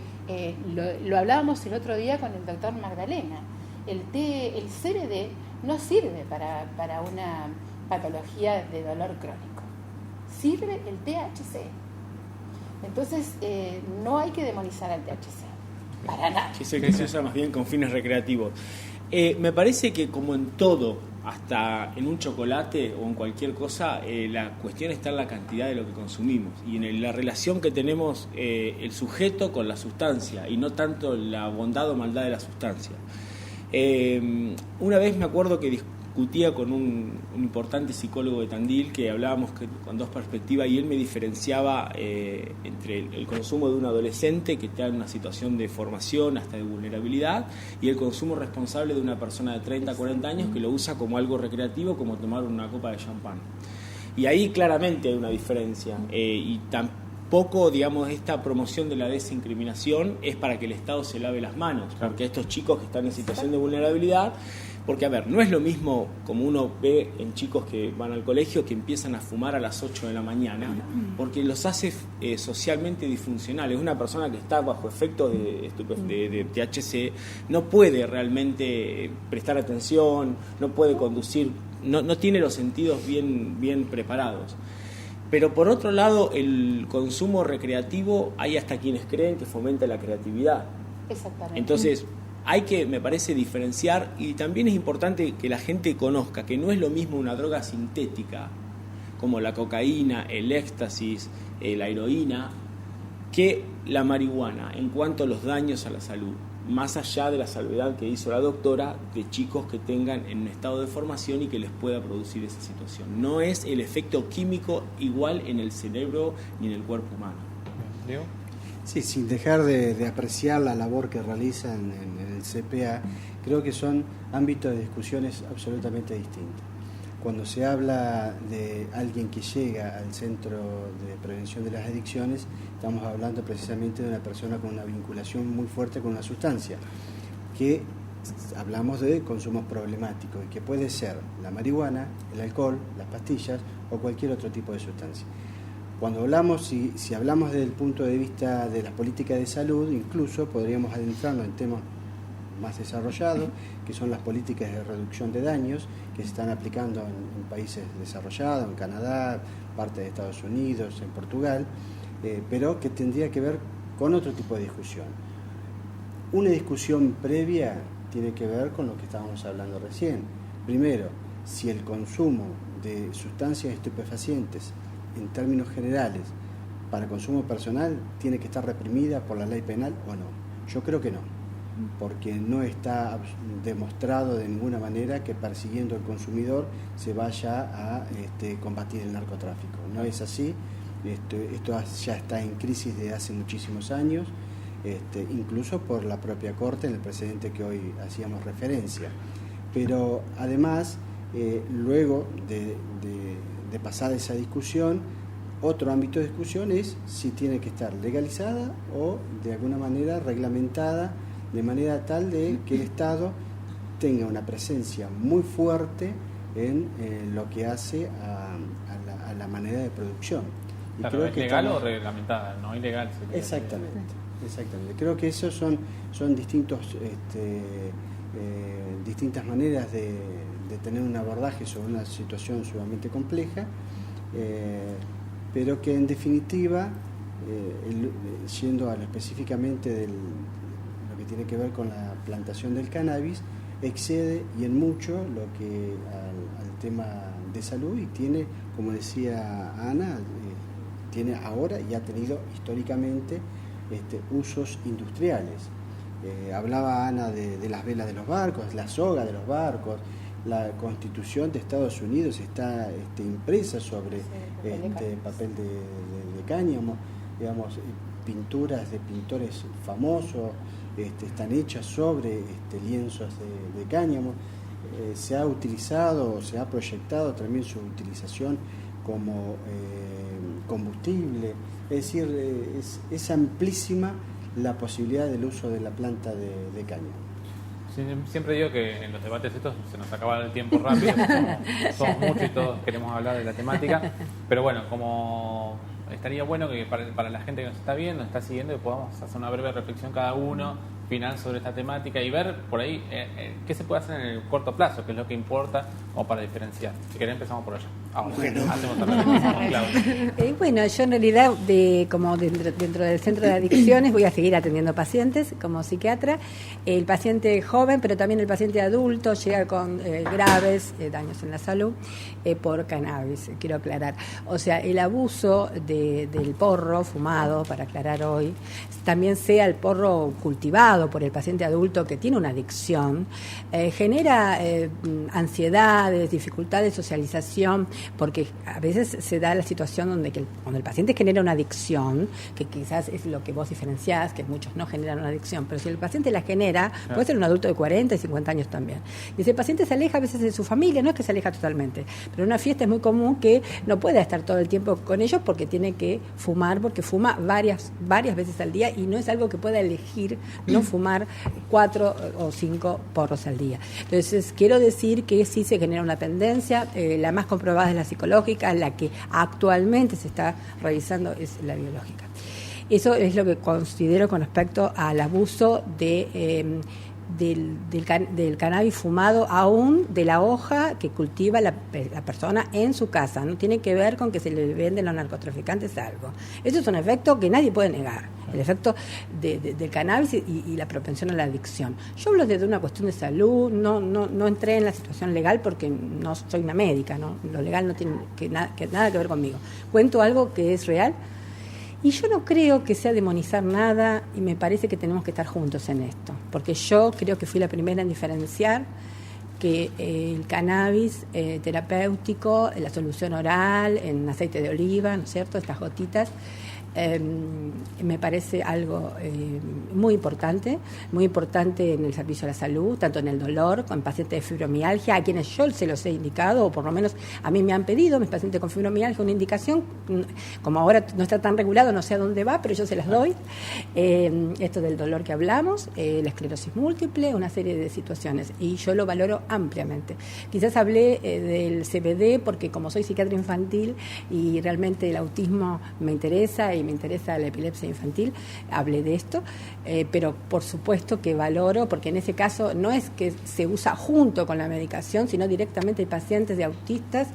lo hablábamos el otro día con el doctor Magdalena. El CBD no sirve para una patología de dolor crónico. Sirve el THC. Entonces, no hay que demonizar al THC. Para nada. Que es el que se usa más bien con fines recreativos. Me parece que como en todo, hasta en un chocolate o en cualquier cosa, la cuestión está en la cantidad de lo que consumimos y en la relación que tenemos el sujeto con la sustancia, y no tanto la bondad o maldad de la sustancia. Una vez me acuerdo que discutía con un importante psicólogo de Tandil, que hablábamos con dos perspectivas, y él me diferenciaba entre el consumo de un adolescente que está en una situación de formación, hasta de vulnerabilidad, y el consumo responsable de una persona de 30, 40 años que lo usa como algo recreativo, como tomar una copa de champán. Y ahí claramente hay una diferencia, y tampoco, digamos, esta promoción de la desincriminación es para que el Estado se lave las manos, porque estos chicos que están en situación de vulnerabilidad, porque, a ver, no es lo mismo como uno ve en chicos que van al colegio que empiezan a fumar a las 8 de la mañana, porque los hace socialmente disfuncionales. Una persona que está bajo efecto de THC no puede realmente prestar atención, no puede conducir, no tiene los sentidos bien preparados. Pero por otro lado, el consumo recreativo, hay hasta quienes creen que fomenta la creatividad. Exactamente. Entonces, hay que, me parece, diferenciar, y también es importante que la gente conozca que no es lo mismo una droga sintética como la cocaína, el éxtasis, la heroína, que la marihuana en cuanto a los daños a la salud, más allá de la salvedad que hizo la doctora de chicos que tengan en un estado de formación y que les pueda producir esa situación. No es el efecto químico igual en el cerebro ni en el cuerpo humano. ¿Leo? Sí, sin dejar de apreciar la labor que realizan en el CPA, creo que son ámbitos de discusiones absolutamente distintos. Cuando se habla de alguien que llega al Centro de Prevención de las Adicciones, estamos hablando precisamente de una persona con una vinculación muy fuerte con una sustancia, que hablamos de consumos problemáticos, y que puede ser la marihuana, el alcohol, las pastillas o cualquier otro tipo de sustancia. Cuando hablamos, si hablamos desde el punto de vista de las políticas de salud, incluso podríamos adentrarnos en temas más desarrollados, que son las políticas de reducción de daños que se están aplicando en países desarrollados, en Canadá, parte de Estados Unidos, en Portugal, pero que tendría que ver con otro tipo de discusión. Una discusión previa tiene que ver con lo que estábamos hablando recién. Primero, si el consumo de sustancias estupefacientes en términos generales para consumo personal tiene que estar reprimida por la ley penal o no. Yo creo que no, porque no está demostrado de ninguna manera que persiguiendo al consumidor se vaya a combatir el narcotráfico. No es así. Esto ya está en crisis de hace muchísimos años, incluso por la propia Corte en el precedente que hoy hacíamos referencia. Pero además, luego de pasar esa discusión, otro ámbito de discusión es si tiene que estar legalizada o de alguna manera reglamentada, de manera tal de que el Estado tenga una presencia muy fuerte en lo que hace a la manera de producción. Y claro, creo ¿es que legal o reglamentada? No ilegal. Exactamente. Creo que esos son distintas maneras de tener un abordaje sobre una situación sumamente compleja, pero que en definitiva, yendo específicamente de lo que tiene que ver con la plantación del cannabis, excede y en mucho lo que al tema de salud, y tiene, como decía Ana, tiene ahora y ha tenido históricamente usos industriales. Hablaba Ana de las velas de los barcos, la soga de los barcos. La Constitución de Estados Unidos está impresa sobre papel de cáñamo, digamos. pinturas de pintores famosos, están hechas sobre lienzos de cáñamo. Se ha utilizado, se ha proyectado también su utilización como combustible, es decir, es amplísima la posibilidad del uso de la planta de cáñamo. Sí, siempre digo que en los debates estos se nos acaba el tiempo rápido, somos muchos y todos queremos hablar de la temática, pero bueno, como estaría bueno que para la gente que nos está viendo, nos está siguiendo, que podamos hacer una breve reflexión cada uno final sobre esta temática y ver por ahí qué se puede hacer en el corto plazo, que es lo que importa como para diferenciar. Si querés empezamos por allá. Bueno, yo en realidad como dentro del centro de adicciones voy a seguir atendiendo pacientes como psiquiatra. El paciente joven, pero también el paciente adulto llega con graves daños en la salud por cannabis, quiero aclarar. O sea, el abuso del porro fumado, para aclarar hoy, también sea el porro cultivado por el paciente adulto que tiene una adicción, genera ansiedades, dificultades de socialización, porque a veces se da la situación donde cuando el paciente genera una adicción, que quizás es lo que vos diferenciás, que muchos no generan una adicción, pero si el paciente la genera, puede ser un adulto de 40 y 50 años también. Y ese paciente se aleja a veces de su familia, no es que se aleja totalmente, pero en una fiesta es muy común que no pueda estar todo el tiempo con ellos porque tiene que fumar, porque fuma varias veces al día y no es algo que pueda elegir no fumar 4 o 5 porros al día. Entonces, quiero decir que sí se genera una tendencia, la más comprobada es la psicológica, la que actualmente se está revisando es la biológica. Eso es lo que considero con respecto al abuso del cannabis fumado, aún de la hoja que cultiva la persona en su casa. No tiene que ver con que se le venden a los narcotraficantes algo. Eso es un efecto que nadie puede negar, el efecto del cannabis y la propensión a la adicción. Yo hablo desde una cuestión de salud, no entré en la situación legal porque no soy una médica, ¿no? Lo legal no tiene nada que ver conmigo. Cuento algo que es real. Y yo no creo que sea demonizar nada y me parece que tenemos que estar juntos en esto, porque yo creo que fui la primera en diferenciar que el cannabis terapéutico, la solución oral, en aceite de oliva, ¿no es cierto?, estas gotitas, me parece algo muy importante en el servicio a la salud, tanto en el dolor, con pacientes de fibromialgia, a quienes yo se los he indicado, o por lo menos a mí me han pedido, mis pacientes con fibromialgia, una indicación, como ahora no está tan regulado, no sé a dónde va, pero yo se las doy, esto del dolor que hablamos, la esclerosis múltiple, una serie de situaciones, y yo lo valoro ampliamente. Quizás hablé del CBD porque como soy psiquiatra infantil y realmente el autismo me interesa y me interesa la epilepsia infantil, hablé de esto, pero por supuesto que valoro, porque en ese caso no es que se usa junto con la medicación, sino directamente hay pacientes de autistas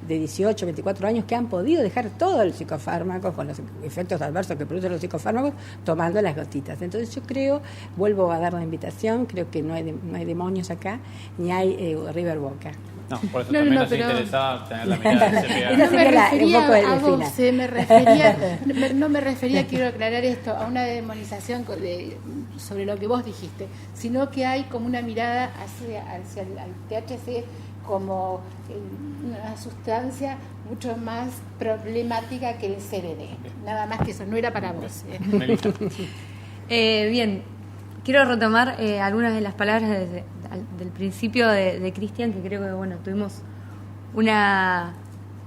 de 18, 24 años que han podido dejar todo el psicofármaco con los efectos adversos que producen los psicofármacos tomando las gotitas. Entonces yo creo, vuelvo a dar la invitación, creo que no hay demonios acá, ni hay River Boca. No, por eso también nos interesaba tener la mirada de CPA. No me refería a vos, no me refería, quiero aclarar esto, a una demonización sobre lo que vos dijiste, sino que hay como una mirada hacia el THC como una sustancia mucho más problemática que el CBD. Nada más que eso, no era para vos. Bien, quiero retomar algunas de las palabras del principio de Cristian, que creo que tuvimos una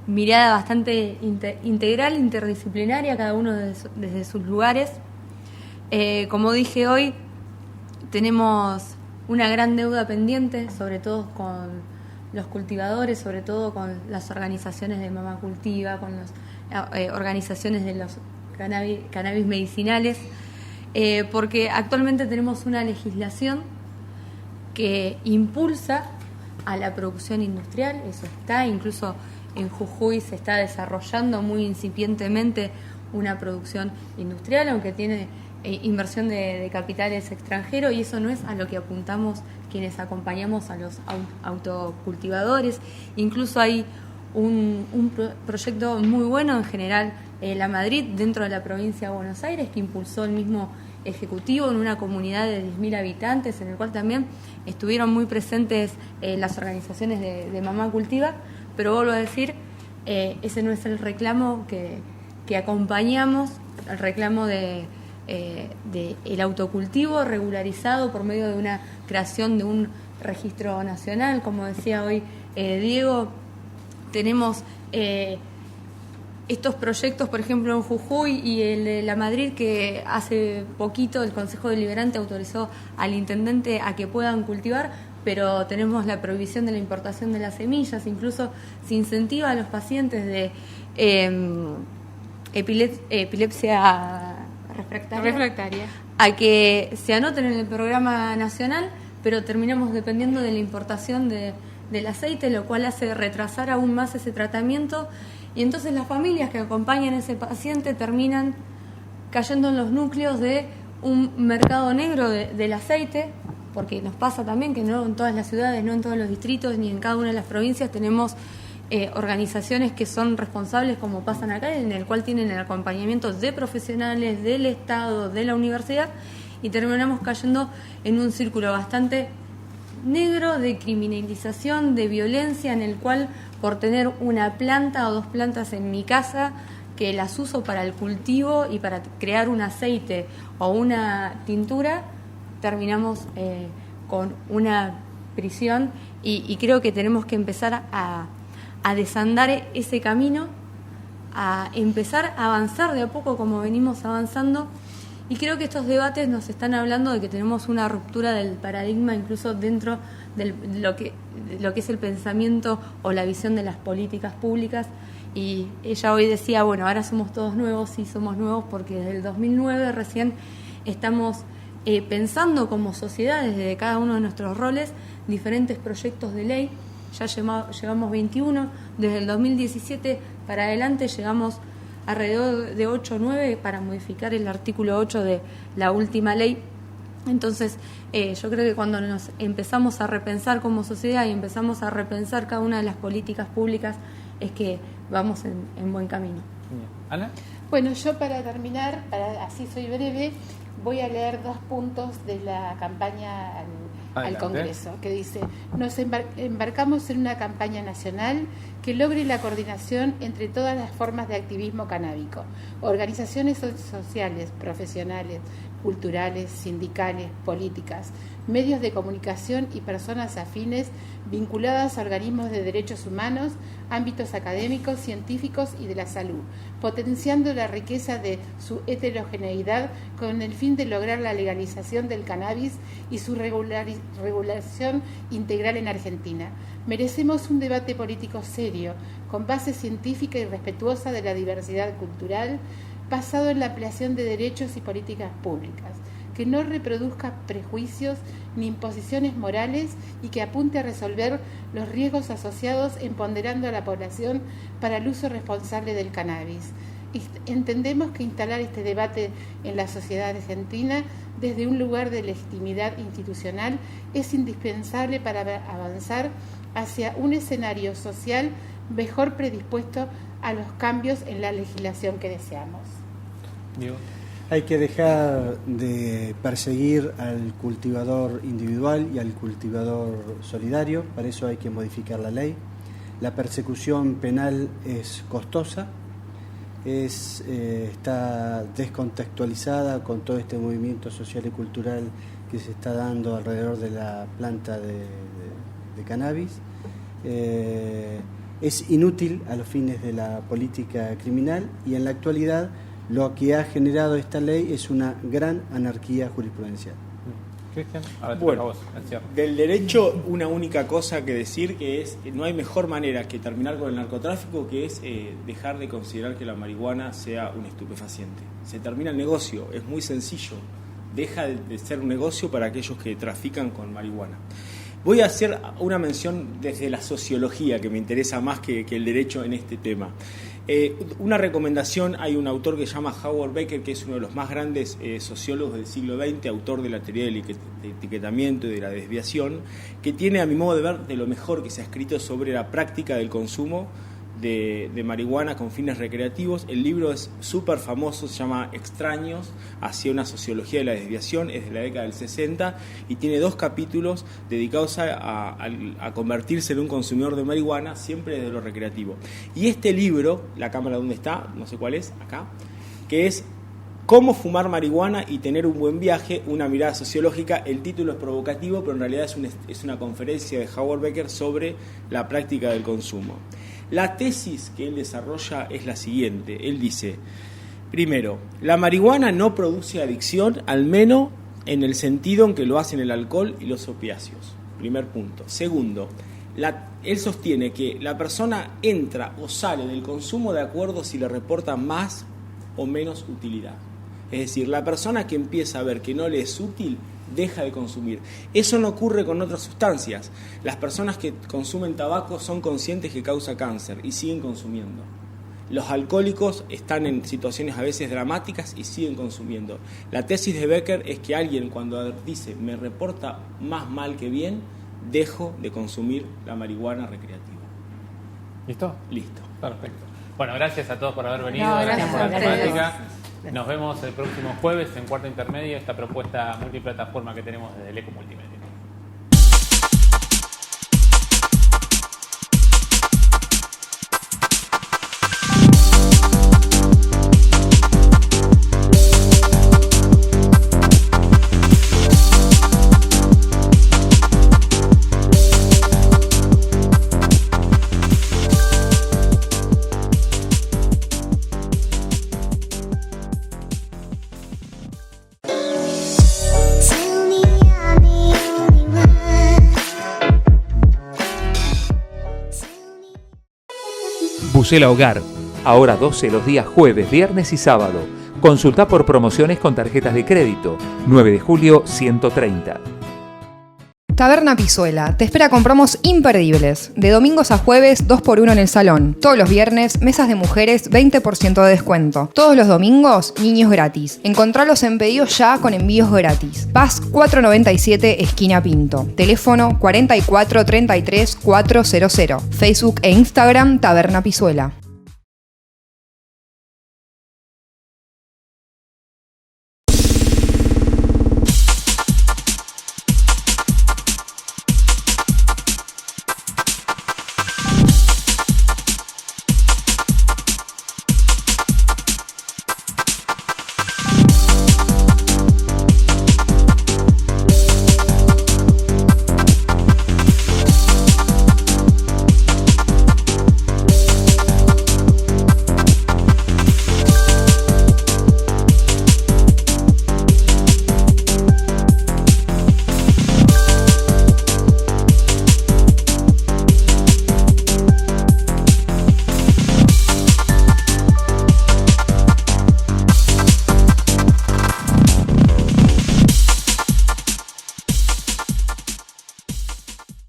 mirada bastante integral, interdisciplinaria, cada uno desde sus lugares. Como dije hoy, tenemos una gran deuda pendiente, sobre todo con los cultivadores, sobre todo con las organizaciones de Mamá Cultiva, con las organizaciones de los cannabis medicinales, porque actualmente tenemos una legislación que impulsa a la producción industrial, eso está, incluso en Jujuy se está desarrollando muy incipientemente una producción industrial, aunque tiene inversión de capitales extranjeros, y eso no es a lo que apuntamos quienes acompañamos a los autocultivadores. Incluso hay un proyecto muy bueno en general, La Madrid, dentro de la provincia de Buenos Aires, que impulsó el mismo Ejecutivo en una comunidad de 10.000 habitantes, en el cual también estuvieron muy presentes las organizaciones de Mamá Cultiva, pero vuelvo a decir, ese no es el reclamo que que acompañamos el reclamo de el autocultivo regularizado por medio de una creación de un registro nacional. Como decía hoy Diego, tenemos estos proyectos, por ejemplo, en Jujuy y el de La Madrid, que hace poquito el Consejo Deliberante autorizó al intendente a que puedan cultivar, pero tenemos la prohibición de la importación de las semillas. Incluso se incentiva a los pacientes de epilepsia refractaria a que se anoten en el programa nacional, pero terminamos dependiendo de la importación del aceite, lo cual hace retrasar aún más ese tratamiento, y entonces las familias que acompañan a ese paciente terminan cayendo en los núcleos de un mercado negro del aceite, porque nos pasa también que no en todas las ciudades, no en todos los distritos, ni en cada una de las provincias tenemos organizaciones que son responsables, como pasan acá, en el cual tienen el acompañamiento de profesionales, del Estado, de la universidad, y terminamos cayendo en un círculo bastante negro de criminalización, de violencia, en el cual por tener una planta o dos plantas en mi casa que las uso para el cultivo y para crear un aceite o una tintura, terminamos con una prisión, y creo que tenemos que empezar a desandar ese camino, a empezar a avanzar de a poco como venimos avanzando. Y creo que estos debates nos están hablando de que tenemos una ruptura del paradigma, incluso dentro de lo que es el pensamiento o la visión de las políticas públicas. Y ella hoy decía, bueno, ahora somos todos nuevos. Sí, somos nuevos porque desde el 2009 recién estamos pensando como sociedad, desde cada uno de nuestros roles, diferentes proyectos de ley. Ya llevamos 21, desde el 2017 para adelante llegamos alrededor de 8 o 9 para modificar el artículo 8 de la última ley. Entonces, yo creo que cuando nos empezamos a repensar como sociedad y empezamos a repensar cada una de las políticas públicas, es que vamos en buen camino. ¿Ana? Bueno, yo para terminar, así soy breve, voy a leer 2 puntos de la campaña al Congreso, que dice: nos embarcamos en una campaña nacional que logre la coordinación entre todas las formas de activismo canábico, organizaciones sociales, profesionales, culturales, sindicales, políticas, medios de comunicación y personas afines vinculadas a organismos de derechos humanos, ámbitos académicos, científicos y de la salud, potenciando la riqueza de su heterogeneidad con el fin de lograr la legalización del cannabis y su regulación integral en Argentina. Merecemos un debate político serio, con base científica y respetuosa de la diversidad cultural, basado en la ampliación de derechos y políticas públicas, que no reproduzca prejuicios ni imposiciones morales y que apunte a resolver los riesgos asociados, empoderando a la población para el uso responsable del cannabis. Entendemos que instalar este debate en la sociedad argentina desde un lugar de legitimidad institucional es indispensable para avanzar hacia un escenario social mejor predispuesto a los cambios en la legislación que deseamos. Diego. Hay que dejar de perseguir al cultivador individual y al cultivador solidario. Para eso hay que modificar la ley. La persecución penal es costosa, está descontextualizada con todo este movimiento social y cultural que se está dando alrededor de la planta de cannabis. Es inútil a los fines de la política criminal, y en la actualidad lo que ha generado esta ley es una gran anarquía jurisprudencial. Cristian, ahora te bueno, toca a vos, del derecho una única cosa que decir, que es: no hay mejor manera que terminar con el narcotráfico que es dejar de considerar que la marihuana sea un estupefaciente. Se termina el negocio, es muy sencillo, deja de ser un negocio para aquellos que trafican con marihuana. Voy a hacer una mención desde la sociología, que me interesa más que el derecho en este tema. Una recomendación: hay un autor que se llama Howard Becker, que es uno de los más grandes sociólogos del siglo XX, autor de la teoría del etiquetamiento y de la desviación, que tiene, a mi modo de ver, de lo mejor que se ha escrito sobre la práctica del consumo de marihuana con fines recreativos. El libro es súper famoso, se llama Extraños, hacia una sociología de la desviación, es de la década del 60 y tiene 2 capítulos dedicados a convertirse en un consumidor de marihuana, siempre desde lo recreativo. Y este libro, la cámara donde está, no sé cuál es, acá, que es Cómo fumar marihuana y tener un buen viaje, una mirada sociológica. El título es provocativo, pero en realidad es una conferencia de Howard Becker sobre la práctica del consumo. La tesis que él desarrolla es la siguiente. Él dice, primero, la marihuana no produce adicción, al menos en el sentido en que lo hacen el alcohol y los opiáceos. Primer punto. Segundo, él sostiene que la persona entra o sale del consumo de acuerdo si le reporta más o menos utilidad. Es decir, la persona que empieza a ver que no le es útil, deja de consumir. Eso no ocurre con otras sustancias. Las personas que consumen tabaco son conscientes que causa cáncer y siguen consumiendo. Los alcohólicos están en situaciones a veces dramáticas y siguen consumiendo. La tesis de Becker es que alguien cuando dice me reporta más mal que bien, dejo de consumir la marihuana recreativa. ¿Listo? Listo. Perfecto. Bueno, gracias a todos por haber venido, No, gracias por la gracias a temática. Nos vemos el próximo jueves en Cuarto Intermedio, esta propuesta multiplataforma que tenemos desde el Eco Multimedia. Bucela Hogar, ahora 12 los días jueves, viernes y sábado. Consulta por promociones con tarjetas de crédito. 9 de julio 130. Taberna Pizuela te espera con promos imperdibles. De domingos a jueves, 2x1 en el salón. Todos los viernes, mesas de mujeres, 20% de descuento. Todos los domingos, niños gratis. Encontralos en pedidos ya con envíos gratis. Paz 497, esquina Pinto. Teléfono 44 33 400. Facebook e Instagram, Taberna Pizuela.